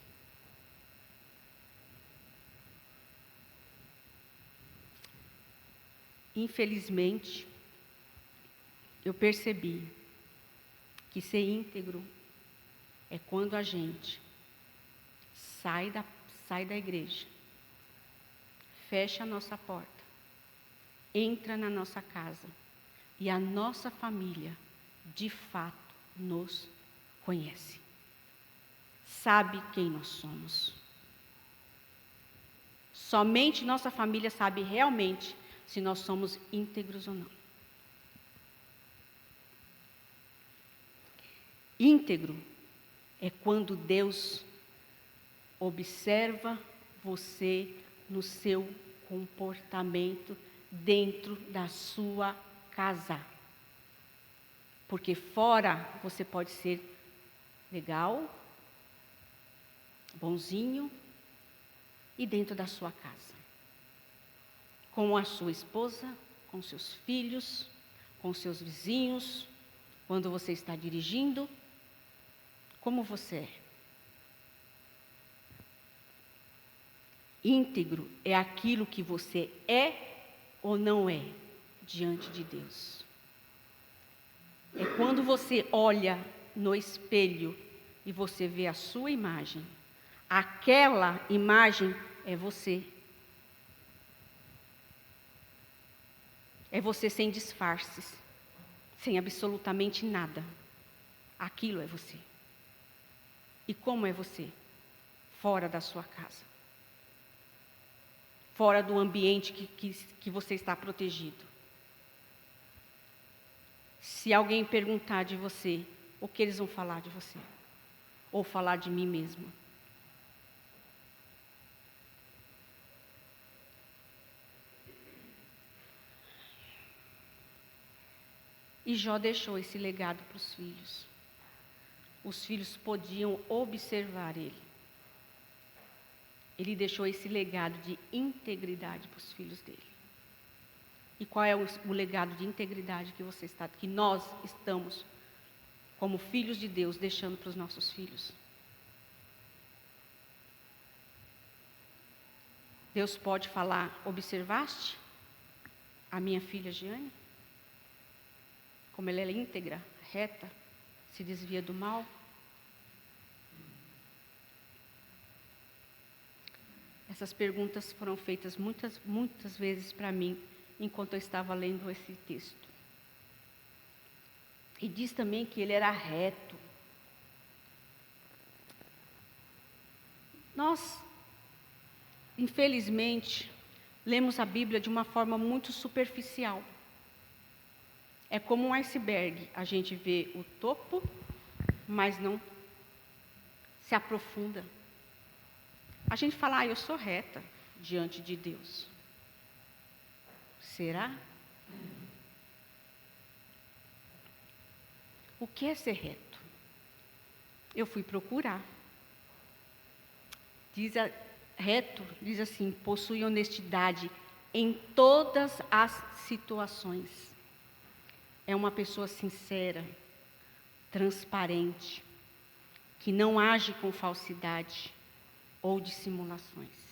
Speaker 3: Infelizmente, eu percebi que ser íntegro é quando a gente sai da igreja, fecha a nossa porta, entra na nossa casa e a nossa família, de fato, nos conhece. Sabe quem nós somos. Somente nossa família sabe realmente se nós somos íntegros ou não. Íntegro é quando Deus observa você no seu comportamento dentro da sua casa. Porque fora você pode ser legal, bonzinho, e dentro da sua casa. Com a sua esposa, com seus filhos, com seus vizinhos, quando você está dirigindo, como você é. Íntegro é aquilo que você é ou não é diante de Deus. É quando você olha no espelho e você vê a sua imagem. Aquela imagem é você. É você sem disfarces, sem absolutamente nada. Aquilo é você. E como é você? Fora da sua casa. Fora do ambiente que você está protegido. Se alguém perguntar de você, o que eles vão falar de você? Ou falar de mim mesma? E Jó deixou esse legado para os filhos. Os filhos podiam observar ele. Ele deixou esse legado de integridade para os filhos dele. E qual é o legado de integridade que nós estamos, como filhos de Deus, deixando para os nossos filhos? Deus pode falar, observaste a minha filha Giane? Como ela é íntegra, reta, se desvia do mal? Essas perguntas foram feitas muitas vezes para mim, enquanto eu estava lendo esse texto. E diz também que ele era reto. Nós, infelizmente, lemos a Bíblia de uma forma muito superficial. É como um iceberg, a gente vê o topo, mas não se aprofunda. A gente fala, eu sou reta diante de Deus. Será? O que é ser reto? Eu fui procurar. Reto diz assim, possui honestidade em todas as situações. É uma pessoa sincera, transparente, que não age com falsidade ou dissimulações.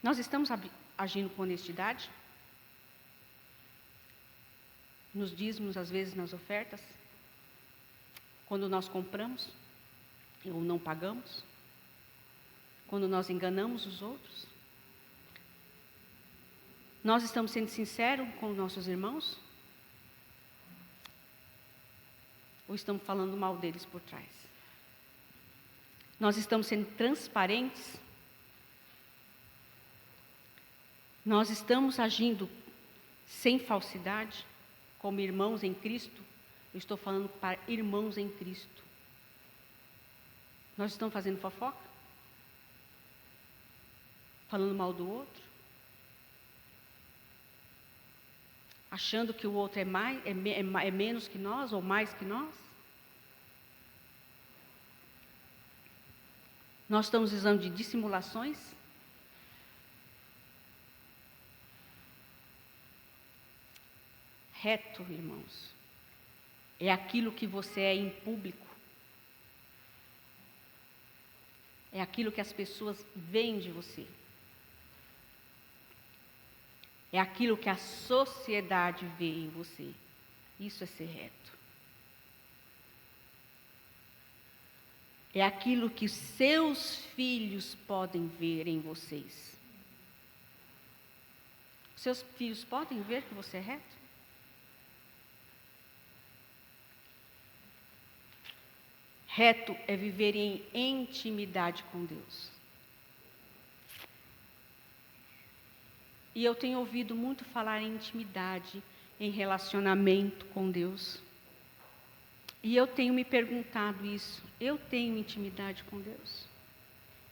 Speaker 3: Nós estamos agindo com honestidade? Nos dízimos, às vezes nas ofertas? Quando nós compramos ou não pagamos? Quando nós enganamos os outros? Nós estamos sendo sinceros com os nossos irmãos? Ou estamos falando mal deles por trás? Nós estamos sendo transparentes? Nós estamos agindo sem falsidade, como irmãos em Cristo? Eu estou falando para irmãos em Cristo. Nós estamos fazendo fofoca? Falando mal do outro? achando que o outro é menos que nós ou mais que nós? Nós estamos usando de dissimulações? Reto, irmãos, é aquilo que você é em público. É aquilo que as pessoas veem de você. É aquilo que a sociedade vê em você. Isso é ser reto. É aquilo que os seus filhos podem ver em vocês. Seus filhos podem ver que você é reto? Reto é viver em intimidade com Deus. E eu tenho ouvido muito falar em intimidade, em relacionamento com Deus. E eu tenho me perguntado isso. Eu tenho intimidade com Deus?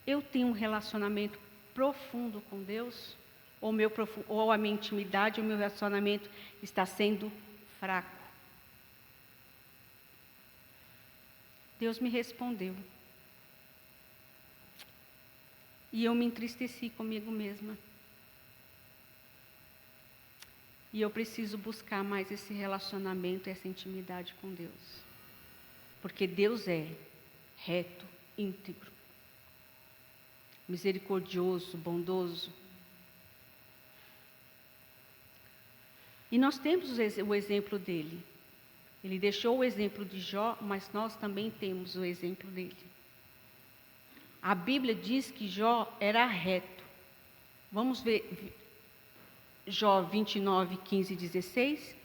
Speaker 3: Eu tenho um relacionamento profundo com Deus? Ou a minha intimidade, o meu relacionamento está sendo fraco? Deus me respondeu. E eu me entristeci comigo mesma. E eu preciso buscar mais esse relacionamento, essa intimidade com Deus. Porque Deus é reto, íntegro, misericordioso, bondoso. E nós temos o exemplo dele. Ele deixou o exemplo de Jó, mas nós também temos o exemplo dele. A Bíblia diz que Jó era reto. Vamos ver Jó 29, 15 e 16.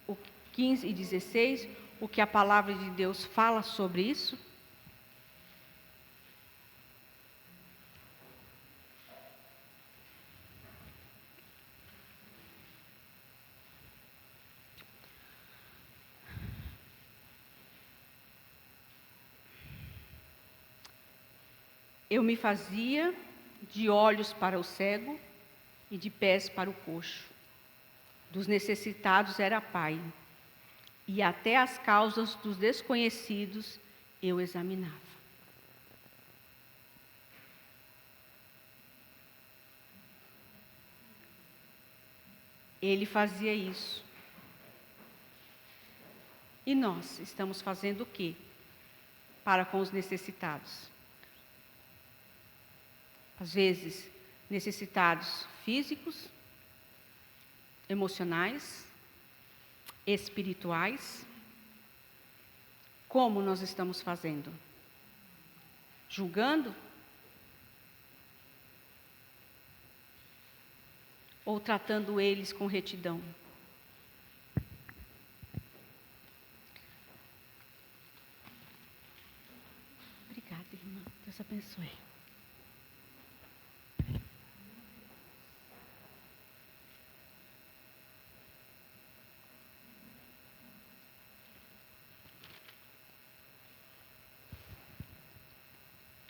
Speaker 3: O 15 e 16, o que a palavra de Deus fala sobre isso. Eu me fazia de olhos para o cego e de pés para o coxo. Dos necessitados era pai, e até as causas dos desconhecidos eu examinava. Ele fazia isso. E nós estamos fazendo o quê para com os necessitados? Às vezes, necessitados físicos, emocionais, espirituais. Como nós estamos fazendo? Julgando? Ou tratando eles com retidão? Obrigada, irmã. Deus abençoe.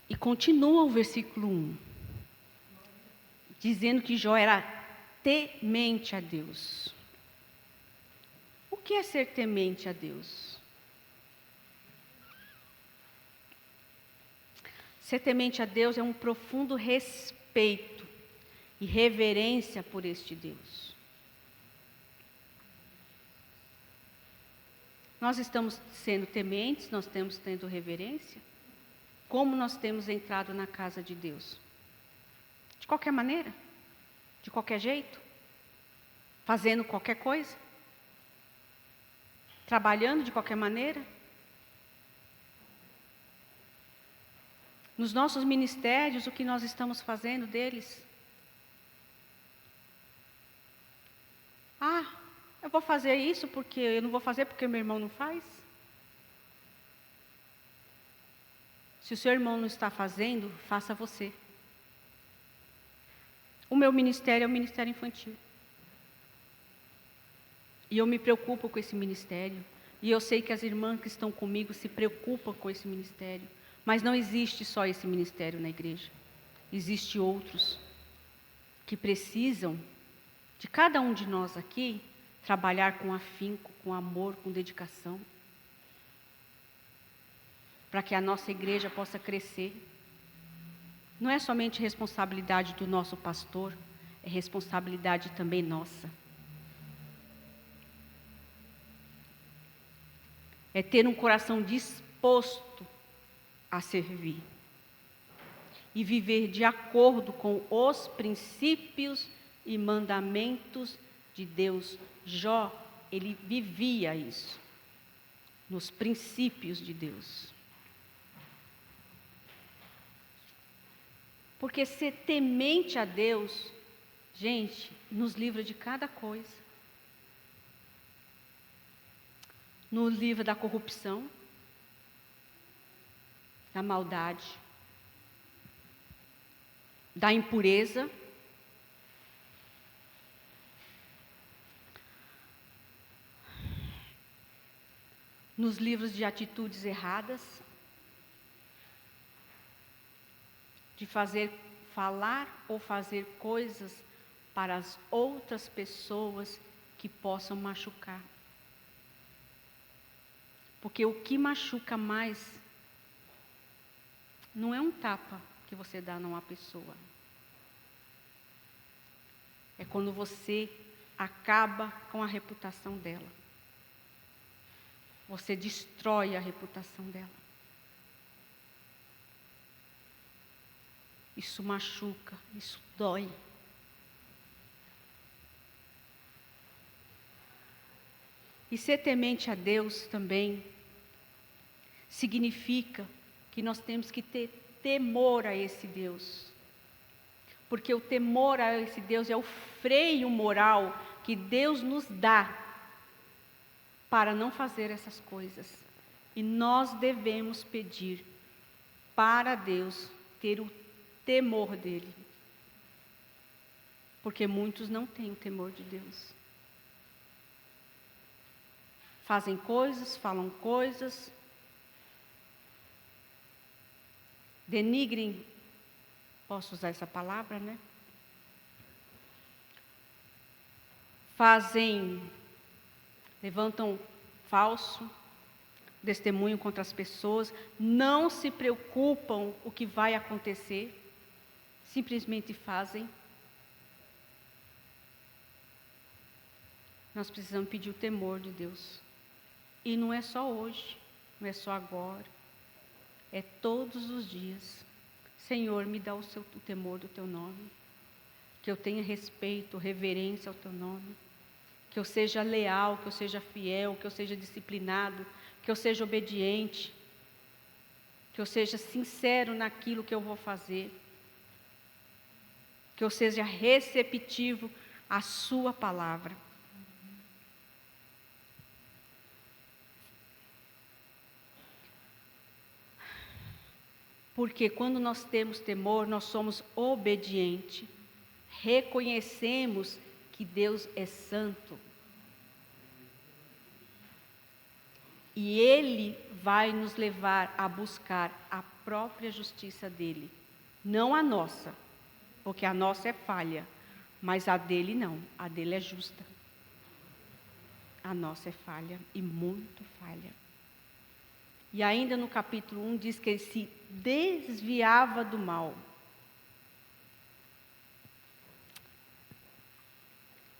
Speaker 3: E continua o versículo 1, dizendo que Jó era temente a Deus. O que é ser temente a Deus? Ser temente a Deus é um profundo respeito e reverência por este Deus. Nós estamos sendo tementes, nós estamos tendo reverência? Como nós temos entrado na casa de Deus? De qualquer maneira? De qualquer jeito? Fazendo qualquer coisa? Trabalhando de qualquer maneira? Nos nossos ministérios, o que nós estamos fazendo deles? Ah, eu vou fazer isso porque eu não vou fazer porque meu irmão não faz? Se o seu irmão não está fazendo, faça você. O meu ministério é o ministério infantil. E eu me preocupo com esse ministério. E eu sei que as irmãs que estão comigo se preocupam com esse ministério. Mas não existe só esse ministério na igreja. Existem outros que precisam de cada um de nós aqui trabalhar com afinco, com amor, com dedicação, para que a nossa igreja possa crescer. Não é somente responsabilidade do nosso pastor, é responsabilidade também nossa. É ter um coração disposto a servir e viver de acordo com os princípios e mandamentos de Deus. Jó, ele vivia isso, nos princípios de Deus. Porque ser temente a Deus, gente, nos livra de cada coisa. Nos livra da corrupção, da maldade, da impureza, nos livros de atitudes erradas, de falar ou fazer coisas para as outras pessoas que possam machucar. Porque o que machuca mais não é um tapa que você dá numa pessoa. É quando você acaba com a reputação dela. Você destrói a reputação dela. Isso machuca, isso dói. E ser temente a Deus também significa que nós temos que ter temor a esse Deus. Porque o temor a esse Deus é o freio moral que Deus nos dá para não fazer essas coisas. E nós devemos pedir para Deus ter o temor dele. Porque muitos não têm o temor de Deus. Fazem coisas, falam coisas, denigrem, posso usar essa palavra, né? Levantam falso testemunho contra as pessoas, não se preocupam o que vai acontecer, simplesmente fazem. Nós precisamos pedir o temor de Deus. E não é só hoje, não é só agora, é todos os dias. Senhor, me dá o temor do teu nome, que eu tenha respeito, reverência ao teu nome, que eu seja leal, que eu seja fiel, que eu seja disciplinado, que eu seja obediente, que eu seja sincero naquilo que eu vou fazer, que eu seja receptivo à sua palavra. Porque quando nós temos temor, nós somos obedientes, reconhecemos que Deus é santo. E Ele vai nos levar a buscar a própria justiça dEle, não a nossa, porque a nossa é falha, mas a dEle não, a dEle é justa. A nossa é falha, e muito falha. E ainda no capítulo 1 diz que ele se desviava do mal.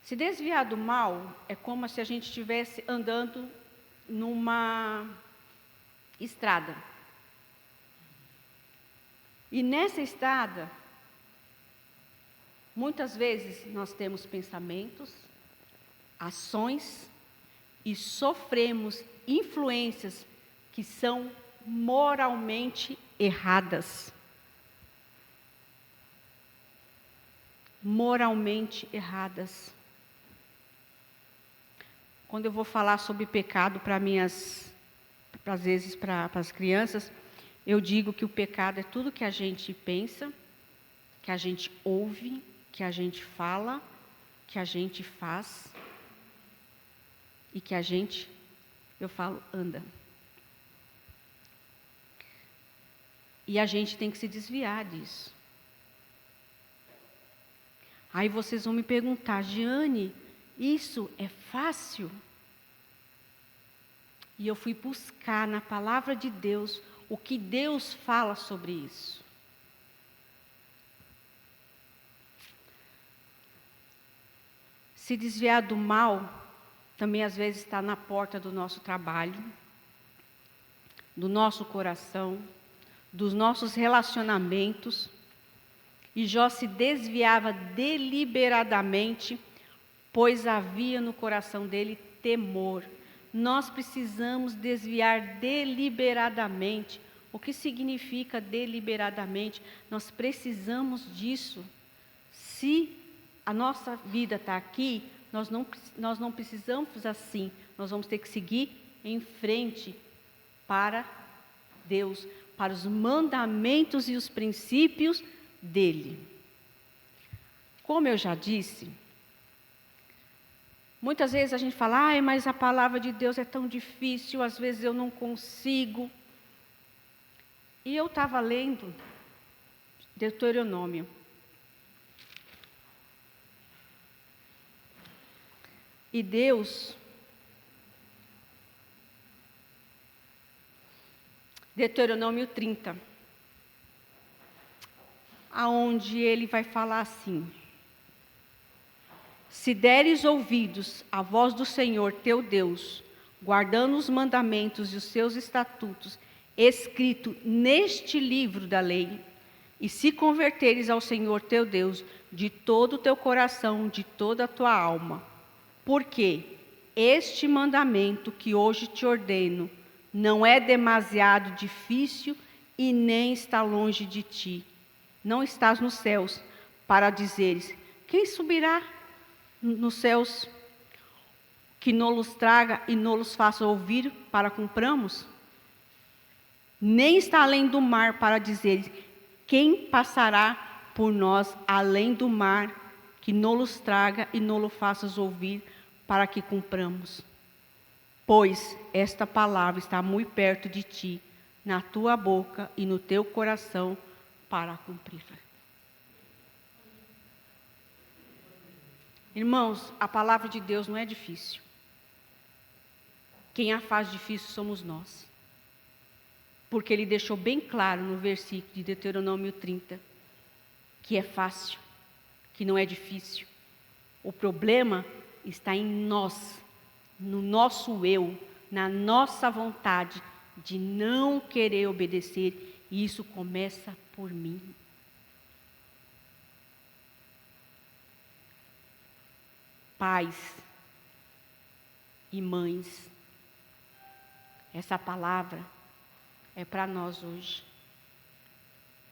Speaker 3: Se desviar do mal é como se a gente estivesse andando numa estrada. E nessa estrada, muitas vezes nós temos pensamentos, ações e sofremos influências que são moralmente erradas. Moralmente erradas. Quando eu vou falar sobre pecado às vezes para as crianças, eu digo que o pecado é tudo que a gente pensa, que a gente ouve, que a gente fala, que a gente faz e que a gente, anda. E a gente tem que se desviar disso. Aí vocês vão me perguntar, Giane, Isso é fácil? E eu fui buscar na palavra de Deus o que Deus fala sobre isso. Se desviar do mal, também às vezes está na porta do nosso trabalho, do nosso coração, dos nossos relacionamentos. E Jó se desviava deliberadamente, pois havia no coração dele temor. Nós precisamos desviar deliberadamente. O que significa deliberadamente? Nós precisamos disso. Se a nossa vida está aqui, nós não precisamos assim. Nós vamos ter que seguir em frente para Deus, para os mandamentos e os princípios dele. Como eu já disse, muitas vezes a gente fala, mas a palavra de Deus é tão difícil, às vezes eu não consigo. E eu estava lendo Deuteronômio. E Deus, Deuteronômio 30, aonde ele vai falar assim: se deres ouvidos à voz do Senhor teu Deus, guardando os mandamentos e os seus estatutos, escrito neste livro da lei, e se converteres ao Senhor teu Deus de todo o teu coração, de toda a tua alma, porque este mandamento que hoje te ordeno não é demasiado difícil e nem está longe de ti. Não estás nos céus para dizeres, quem subirá nos céus, que nos traga e nos faça ouvir para cumpramos? Nem está além do mar para dizeres, quem passará por nós além do mar, que nos traga e nos faças ouvir para que cumpramos. Pois esta palavra está muito perto de ti, na tua boca e no teu coração, para cumpri-la. Irmãos, a palavra de Deus não é difícil. Quem a faz difícil somos nós. Porque ele deixou bem claro no versículo de Deuteronômio 30, que é fácil, que não é difícil. O problema está em nós, no nosso eu, na nossa vontade de não querer obedecer, e isso começa por mim. Pais e mães, essa palavra é para nós hoje.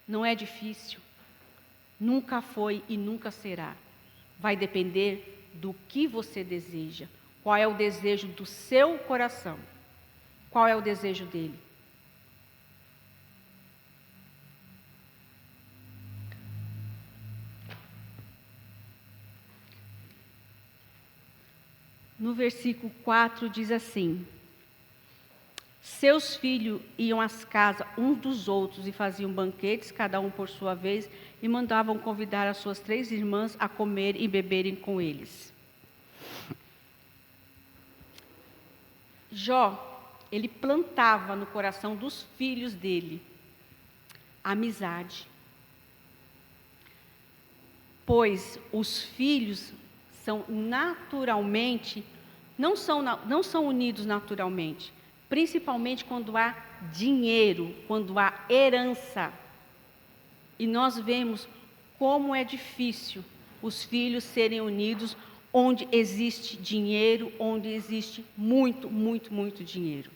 Speaker 3: Não é difícil, nunca foi e nunca será. Vai depender do que você deseja. Qual é o desejo do seu coração? Qual é o desejo dele? No versículo 4 diz assim: seus filhos iam às casas uns dos outros e faziam banquetes, cada um por sua vez, e mandavam convidar as suas 3 irmãs a comer e beberem com eles. Jó, ele plantava no coração dos filhos dele amizade. Pois os filhos são naturalmente, não são unidos naturalmente, principalmente quando há dinheiro, quando há herança. E nós vemos como é difícil os filhos serem unidos onde existe dinheiro, onde existe muito, muito, muito dinheiro.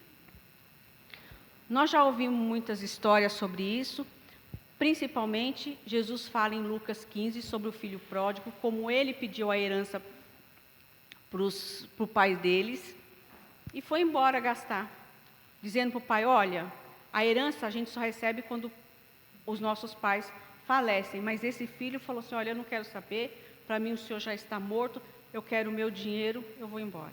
Speaker 3: Nós já ouvimos muitas histórias sobre isso, principalmente Jesus fala em Lucas 15 sobre o filho pródigo, como ele pediu a herança para o pai deles e foi embora gastar, dizendo para o pai, olha, a herança a gente só recebe quando os nossos pais falecem, mas esse filho falou assim, olha, eu não quero saber, para mim o senhor já está morto, eu quero o meu dinheiro, eu vou embora.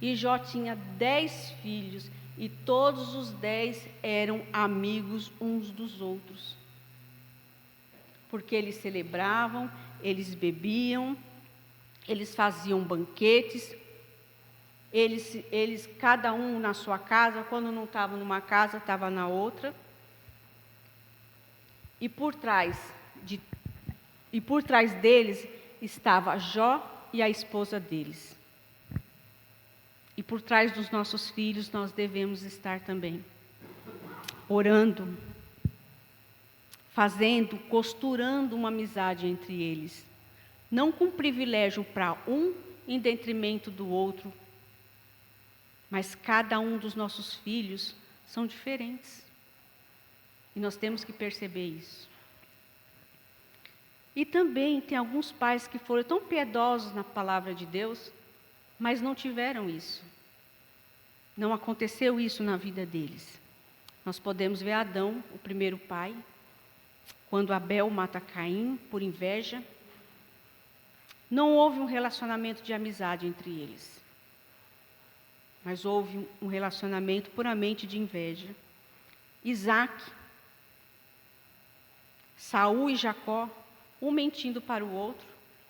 Speaker 3: E Jó tinha 10 filhos, e todos os 10 eram amigos uns dos outros. Porque eles celebravam, eles bebiam, eles faziam banquetes, eles cada um na sua casa, quando não estava numa casa, estava na outra. E por trás deles estava Jó e a esposa deles. E por trás dos nossos filhos nós devemos estar também, orando, fazendo, costurando uma amizade entre eles. Não com privilégio para um em detrimento do outro, mas cada um dos nossos filhos são diferentes. E nós temos que perceber isso. E também tem alguns pais que foram tão piedosos na palavra de Deus, mas não tiveram isso. Não aconteceu isso na vida deles. Nós podemos ver Adão, o primeiro pai, quando Abel mata Caim por inveja. Não houve um relacionamento de amizade entre eles, mas houve um relacionamento puramente de inveja. Isaac, Saul e Jacó, um mentindo para o outro,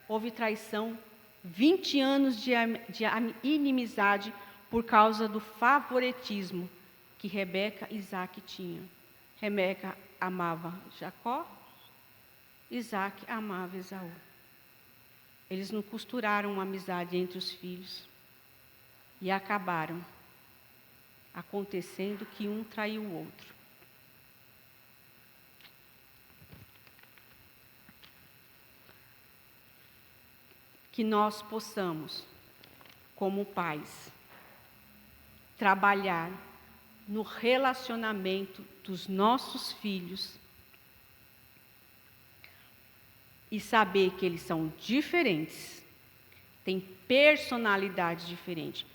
Speaker 3: houve traição, 20 anos de inimizade por causa do favoritismo que Rebeca e Isaac tinham. Rebeca amava Jacó, Isaac amava Esaú. Eles não costuraram uma amizade entre os filhos e acabaram acontecendo que um traiu o outro. Que nós possamos, como pais, trabalhar no relacionamento dos nossos filhos e saber que eles são diferentes, têm personalidade diferente.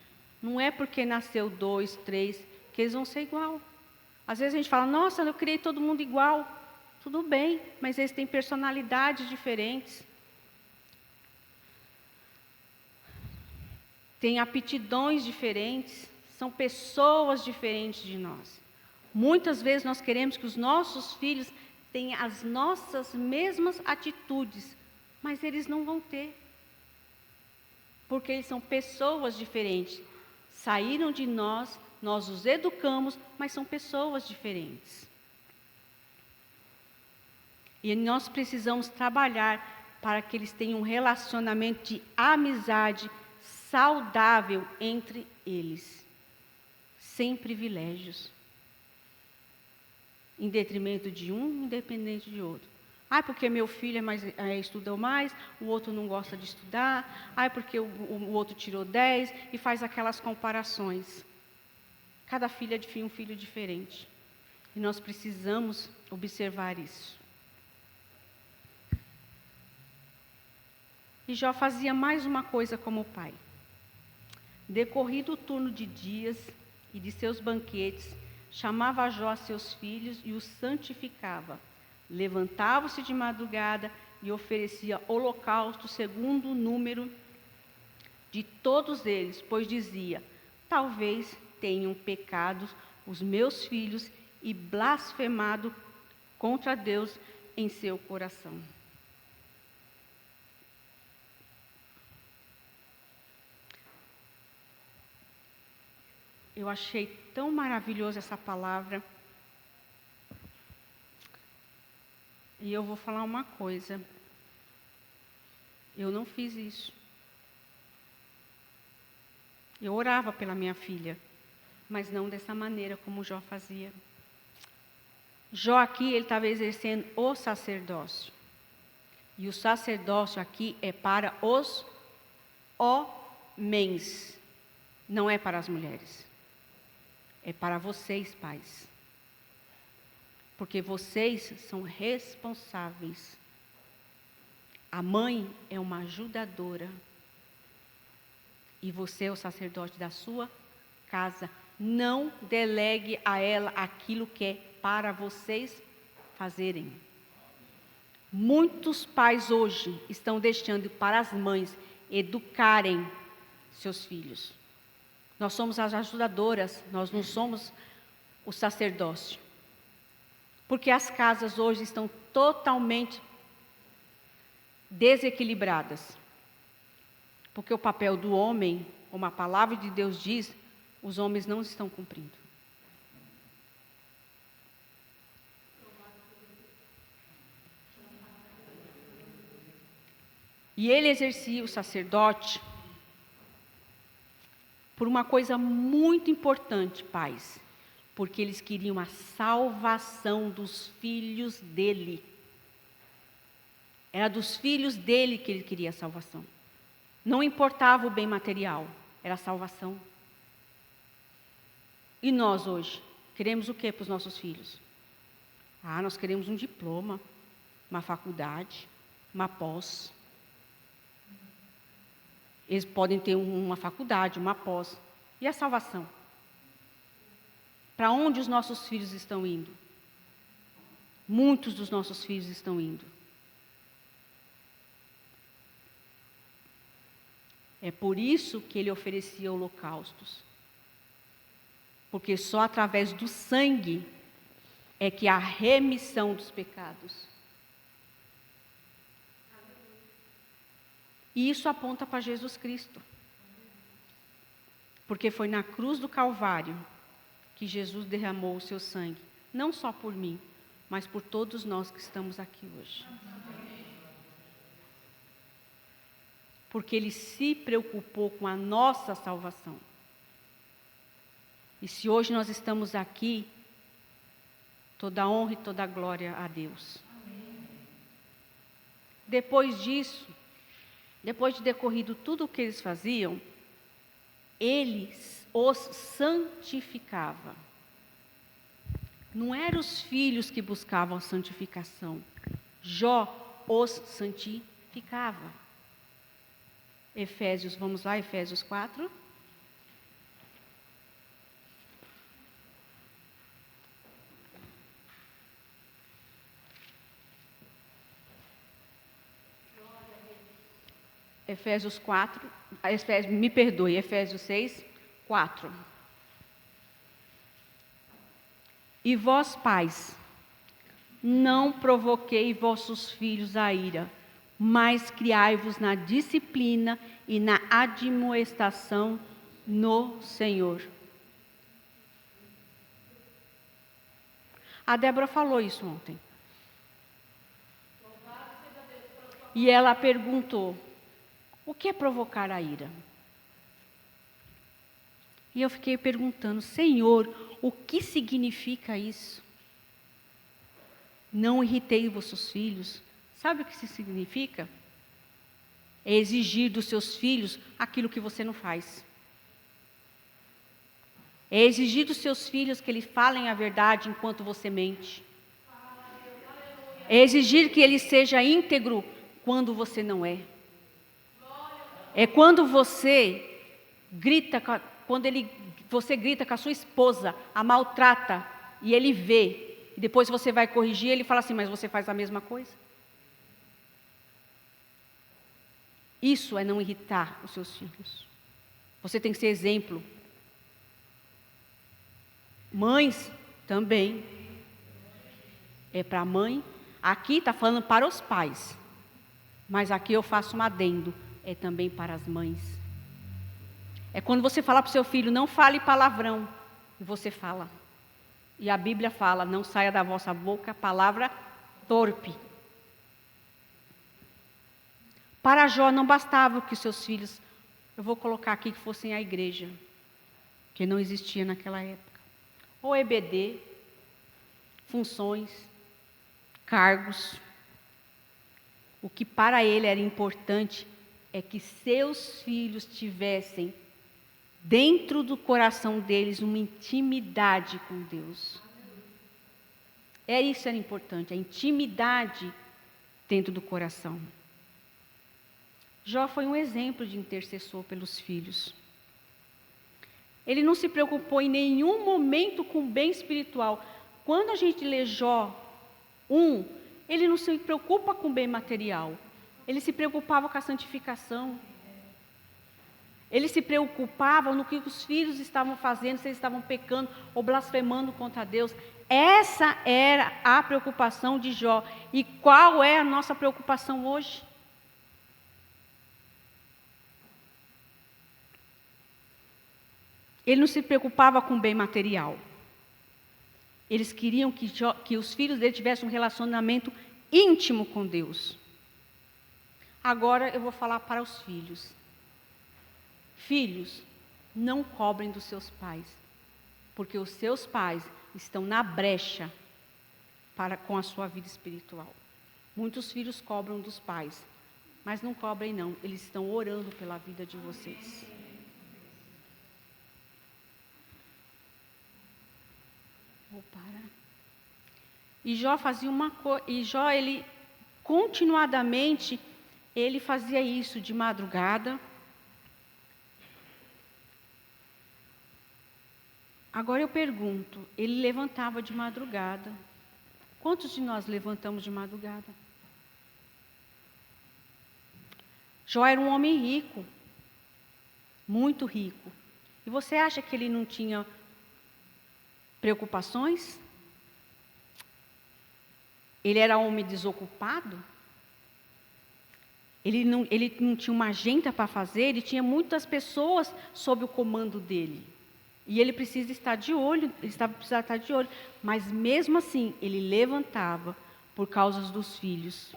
Speaker 3: Não é porque nasceu 2, 3 que eles vão ser igual. Às vezes a gente fala, nossa, eu criei todo mundo igual. Tudo bem, mas eles têm personalidades diferentes. Têm aptidões diferentes, são pessoas diferentes de nós. Muitas vezes nós queremos que os nossos filhos tenham as nossas mesmas atitudes, mas eles não vão ter. Porque eles são pessoas diferentes. Saíram de nós, nós os educamos, mas são pessoas diferentes. E nós precisamos trabalhar para que eles tenham um relacionamento de amizade saudável entre eles, sem privilégios, em detrimento de um, independente de outro. Porque meu filho estudou mais, o outro não gosta de estudar, porque o outro tirou 10, e faz aquelas comparações. Cada filho é um filho diferente, e nós precisamos observar isso. E Jó fazia mais uma coisa como pai. Decorrido o turno de dias e de seus banquetes, chamava Jó a seus filhos e os santificava. Levantava-se de madrugada e oferecia holocausto segundo o número de todos eles, pois dizia, talvez tenham pecado os meus filhos e blasfemado contra Deus em seu coração. Eu achei tão maravilhosa essa palavra. E eu vou falar uma coisa. Eu não fiz isso. Eu orava pela minha filha, mas não dessa maneira como Jó fazia. Jó aqui, ele estava exercendo o sacerdócio. E o sacerdócio aqui é para os homens, não é para as mulheres. É para vocês, pais. Porque vocês são responsáveis. A mãe é uma ajudadora. E você é o sacerdote da sua casa. Não delegue a ela aquilo que é para vocês fazerem. Muitos pais hoje estão deixando para as mães educarem seus filhos. Nós somos as ajudadoras, nós não somos o sacerdócio. Porque as casas hoje estão totalmente desequilibradas. Porque o papel do homem, como a palavra de Deus diz, os homens não estão cumprindo. E ele exercia o sacerdote por uma coisa muito importante, pais, porque eles queriam a salvação dos filhos dele. Era dos filhos dele que ele queria a salvação. Não importava o bem material, era a salvação. E nós hoje, queremos o que para os nossos filhos? Nós queremos um diploma, uma faculdade, uma pós. Eles podem ter uma faculdade, uma pós. E a salvação? Para onde os nossos filhos estão indo? Muitos dos nossos filhos estão indo. É por isso que ele oferecia holocaustos. Porque só através do sangue é que há remissão dos pecados. E isso aponta para Jesus Cristo. Porque foi na cruz do Calvário que Jesus derramou o seu sangue. Não só por mim, mas por todos nós que estamos aqui hoje. Porque ele se preocupou com a nossa salvação. E se hoje nós estamos aqui, toda a honra e toda a glória a Deus. Depois disso, depois de decorrido tudo o que eles faziam, ele os santificava. Não eram os filhos que buscavam a santificação. Jó os santificava. Efésios, vamos lá, Efésios 4. Efésios 4, me perdoe, Efésios 6, 4. E vós, pais, não provoquei vossos filhos a ira, mas criai-vos na disciplina e na admoestação no Senhor. A Débora falou isso ontem. E ela perguntou: o que é provocar a ira? E eu fiquei perguntando: Senhor, o que significa isso? Não irritei vossos filhos. Sabe o que isso significa? É exigir dos seus filhos aquilo que você não faz. É exigir dos seus filhos que eles falem a verdade enquanto você mente. É exigir que ele seja íntegro quando você não é. É quando você grita, você grita com a sua esposa, a maltrata, e ele vê. E depois você vai corrigir, ele fala assim: mas você faz a mesma coisa? Isso é não irritar os seus filhos. Você tem que ser exemplo. Mães também. É para a mãe. Aqui está falando para os pais. Mas aqui eu faço um adendo. É também para as mães. É quando você fala para o seu filho: não fale palavrão. E você fala. E a Bíblia fala: não saia da vossa boca palavra torpe. Para Jó não bastava que os seus filhos, eu vou colocar aqui, que fossem à igreja, que não existia naquela época. Ou EBD, funções, cargos. O que para ele era importante é que seus filhos tivessem dentro do coração deles uma intimidade com Deus. Isso era importante, a intimidade dentro do coração. Jó foi um exemplo de intercessor pelos filhos. Ele não se preocupou em nenhum momento com o bem espiritual. Quando a gente lê Jó 1, ele não se preocupa com o bem material. Ele se preocupava com a santificação. Ele se preocupava no que os filhos estavam fazendo, se eles estavam pecando ou blasfemando contra Deus. Essa era a preocupação de Jó. E qual é a nossa preocupação hoje? Ele não se preocupava com o bem material. Eles queriam que os filhos dele tivessem um relacionamento íntimo com Deus. Agora eu vou falar para os filhos. Filhos, não cobrem dos seus pais, porque os seus pais estão na brecha com a sua vida espiritual. Muitos filhos cobram dos pais, mas não cobrem não, eles estão orando pela vida de vocês. Vou parar. E Jó fazia uma coisa, ele continuadamente, ele fazia isso de madrugada. Agora eu pergunto, ele levantava de madrugada. Quantos de nós levantamos de madrugada? Jó era um homem rico, muito rico. E você acha que ele não tinha preocupações? Ele era homem desocupado? Ele não tinha uma agenda para fazer, ele tinha muitas pessoas sob o comando dele. E ele precisa estar de olho, precisava estar de olho. Mas mesmo assim, ele levantava por causa dos filhos.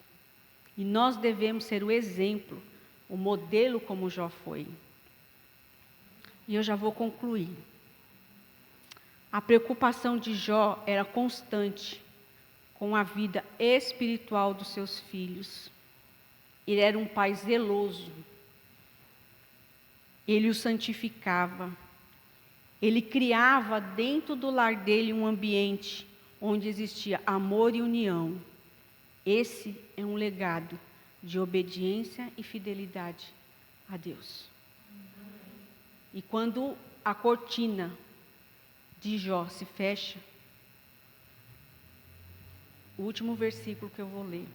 Speaker 3: E nós devemos ser o exemplo, o modelo como Jó foi. E eu já vou concluir. A preocupação de Jó era constante com a vida espiritual dos seus filhos. Ele era um pai zeloso. Ele os santificava. Ele criava dentro do lar dele um ambiente onde existia amor e união. Esse é um legado de obediência e fidelidade a Deus. E quando a cortina de Jó se fecha, o último versículo que eu vou ler.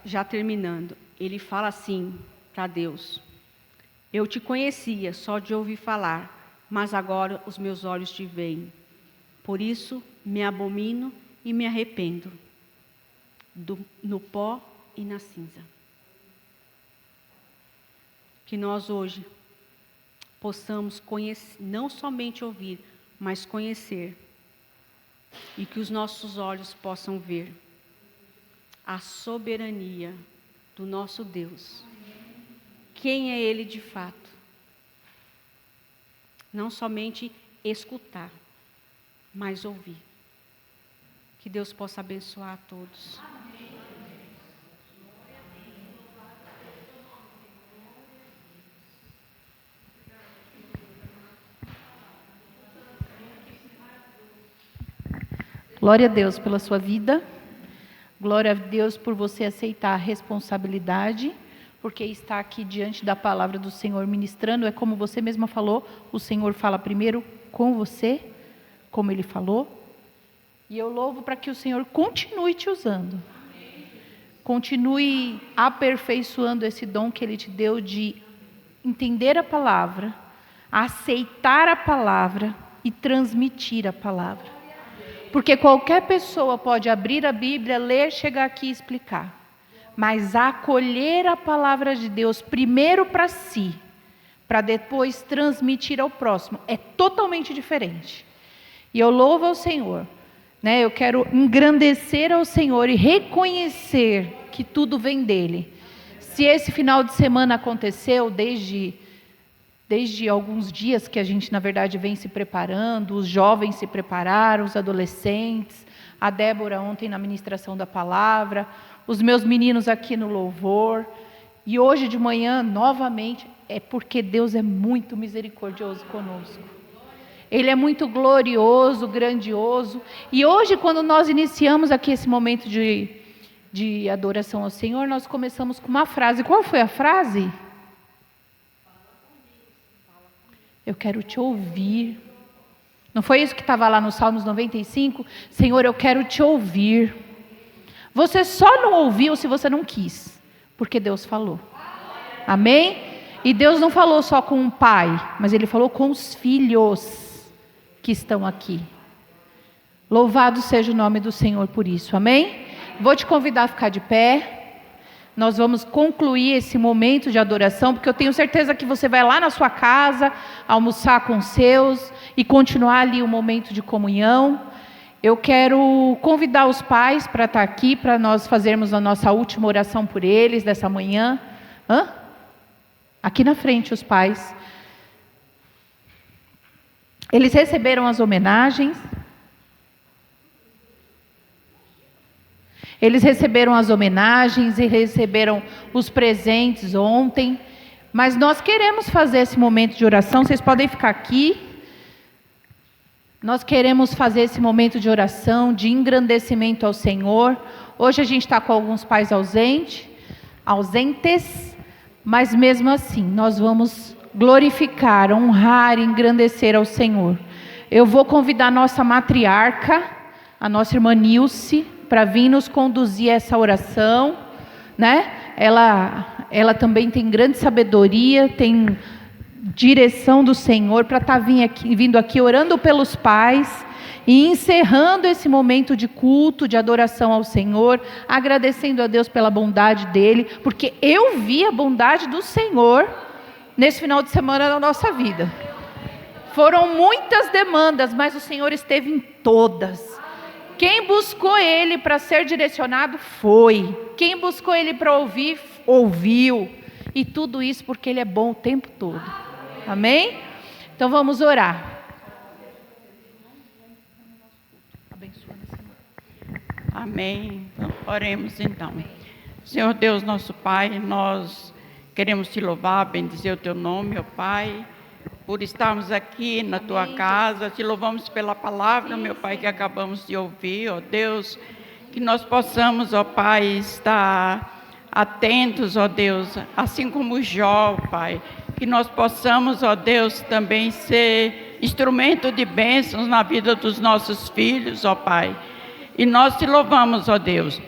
Speaker 3: Já terminando, ele fala assim para Deus: eu te conhecia só de ouvir falar, mas agora os meus olhos te veem. Por isso me abomino e me arrependo no pó e na cinza. Que nós hoje possamos conhecer, não somente ouvir, mas conhecer, e que os nossos olhos possam ver a soberania do nosso Deus. Quem é Ele de fato? Não somente escutar, mas ouvir. Que Deus possa abençoar a todos.
Speaker 1: Glória a Deus pela sua vida. Glória a Deus por você aceitar a responsabilidade, porque está aqui diante da palavra do Senhor ministrando. É como você mesma falou, o Senhor fala primeiro com você, como Ele falou. E eu louvo para que o Senhor continue te usando. Continue aperfeiçoando esse dom que Ele te deu de entender a palavra, aceitar a palavra e transmitir a palavra. Porque qualquer pessoa pode abrir a Bíblia, ler, chegar aqui e explicar. Mas acolher a palavra de Deus primeiro para si, para depois transmitir ao próximo, é totalmente diferente. E eu louvo ao Senhor, né? Eu quero engrandecer ao Senhor e reconhecer que tudo vem dEle. Se esse final de semana aconteceu desde alguns dias que a gente, na verdade, vem se preparando, os jovens se prepararam, os adolescentes, a Débora ontem na ministração da palavra, os meus meninos aqui no louvor, e hoje de manhã, novamente, é porque Deus é muito misericordioso conosco. Ele é muito glorioso, grandioso, e hoje, quando nós iniciamos aqui esse momento de adoração ao Senhor, nós começamos com uma frase. Qual foi a frase? Eu quero te ouvir. Não foi isso que estava lá no Salmos 95? Senhor, eu quero te ouvir. Você só não ouviu se você não quis, porque Deus falou. Amém? E Deus não falou só com o pai, mas Ele falou com os filhos que estão aqui. Louvado seja o nome do Senhor por isso, amém? Vou te convidar a ficar de pé. Nós vamos concluir esse momento de adoração, porque eu tenho certeza que você vai lá na sua casa, almoçar com os seus e continuar ali o momento de comunhão. Eu quero convidar os pais para estar aqui, para nós fazermos a nossa última oração por eles dessa manhã. Aqui na frente os pais. Eles receberam as homenagens. Eles receberam as homenagens e receberam os presentes ontem. Mas nós queremos fazer esse momento de oração. Vocês podem ficar aqui. Nós queremos fazer esse momento de oração, de engrandecimento ao Senhor. Hoje a gente está com alguns pais ausentes, mas mesmo assim nós vamos glorificar, honrar e engrandecer ao Senhor. Eu vou convidar a nossa matriarca, a nossa irmã Nilce, para vir nos conduzir a essa oração, né? Ela também tem grande sabedoria, tem direção do Senhor para estar vindo aqui orando pelos pais e encerrando esse momento de culto, de adoração ao Senhor, agradecendo a Deus pela bondade dEle, porque eu vi a bondade do Senhor nesse final de semana na nossa vida. Foram muitas demandas, mas o Senhor esteve em todas. Quem buscou Ele para ser direcionado, foi. Quem buscou Ele para ouvir, ouviu. E tudo isso porque Ele é bom o tempo todo. Amém? Então vamos orar.
Speaker 4: Amém. Oremos então. Senhor Deus, nosso Pai, nós queremos te louvar, bendizer o teu nome, ó Pai, por estarmos aqui na tua casa. Te louvamos pela palavra, meu Pai, que acabamos de ouvir, ó Deus, que nós possamos, ó Pai, estar atentos, ó Deus, assim como Jó, Pai, que nós possamos, ó Deus, também ser instrumento de bênçãos na vida dos nossos filhos, ó Pai. E nós te louvamos, ó Deus.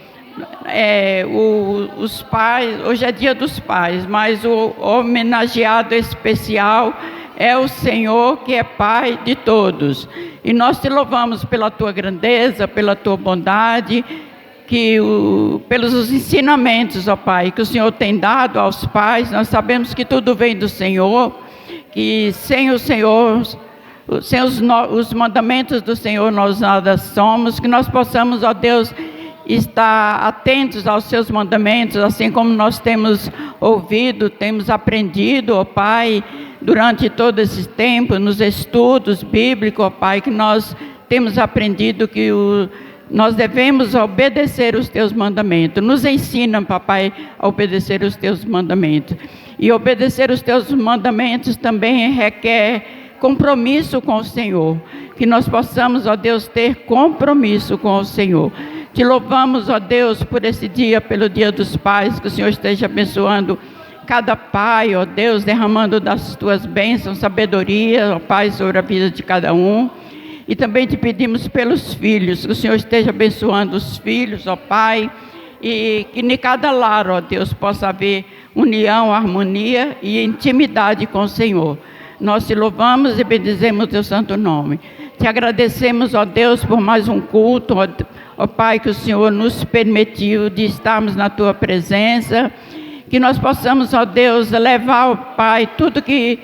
Speaker 4: Os pais, hoje é dia dos pais, mas o homenageado especial é o Senhor, que é Pai de todos. E nós te louvamos pela tua grandeza, pela tua bondade, pelos ensinamentos, ó Pai, que o Senhor tem dado aos pais. Nós sabemos que tudo vem do Senhor, que sem o Senhor, sem os mandamentos do Senhor nós nada somos. Que nós possamos, ó Deus, estar atentos aos seus mandamentos, assim como nós temos ouvido, temos aprendido, ó Pai, durante todo esse tempo, nos estudos bíblicos, ó Pai, que nós temos aprendido que nós devemos obedecer os teus mandamentos. Nos ensina, papai, a obedecer os teus mandamentos. E obedecer os teus mandamentos também requer compromisso com o Senhor. Que nós possamos, ó Deus, ter compromisso com o Senhor. Te louvamos, ó Deus, por esse dia, pelo Dia dos Pais, que o Senhor esteja abençoando cada pai, ó Deus, derramando das tuas bênçãos, sabedoria, ó Pai, sobre a vida de cada um. E também te pedimos pelos filhos, que o Senhor esteja abençoando os filhos, ó Pai, e que em cada lar, ó Deus, possa haver união, harmonia e intimidade com o Senhor. Nós te louvamos e bendizemos o teu santo nome. Te agradecemos, ó Deus, por mais um culto, ó Pai, que o Senhor nos permitiu de estarmos na tua presença. Que nós possamos, ó Deus, levar, ó Pai, tudo que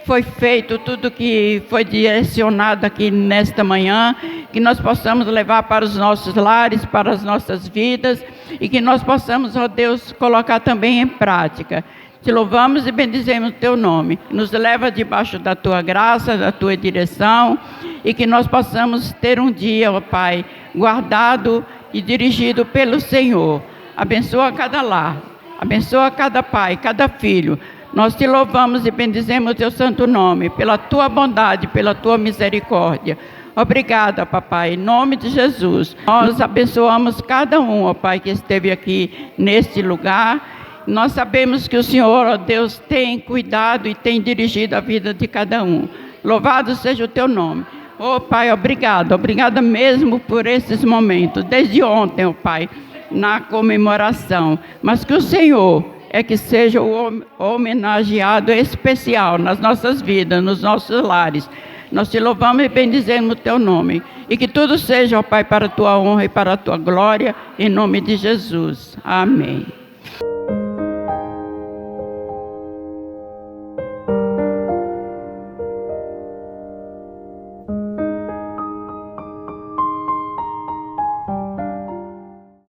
Speaker 4: foi feito, tudo que foi direcionado aqui nesta manhã, que nós possamos levar para os nossos lares, para as nossas vidas, e que nós possamos, ó Deus, colocar também em prática. Te louvamos e bendizemos o teu nome. Nos leva debaixo da tua graça, da tua direção, e que nós possamos ter um dia, ó Pai, guardado e dirigido pelo Senhor. Abençoa cada lar, abençoa cada pai, cada filho. Nós te louvamos e bendizemos o teu santo nome, pela tua bondade, pela tua misericórdia. Obrigada, papai, em nome de Jesus. Nós abençoamos cada um, ó Pai, que esteve aqui neste lugar. Nós sabemos que o Senhor, ó Deus, tem cuidado e tem dirigido a vida de cada um. Louvado seja o teu nome. Ó Pai, obrigada mesmo por esses momentos, desde ontem, ó Pai, na comemoração. Mas que o Senhor é que seja o homenageado especial nas nossas vidas, nos nossos lares. Nós te louvamos e bendizemos o teu nome. E que tudo seja, ó Pai, para a tua honra e para a tua glória, em nome de Jesus. Amém.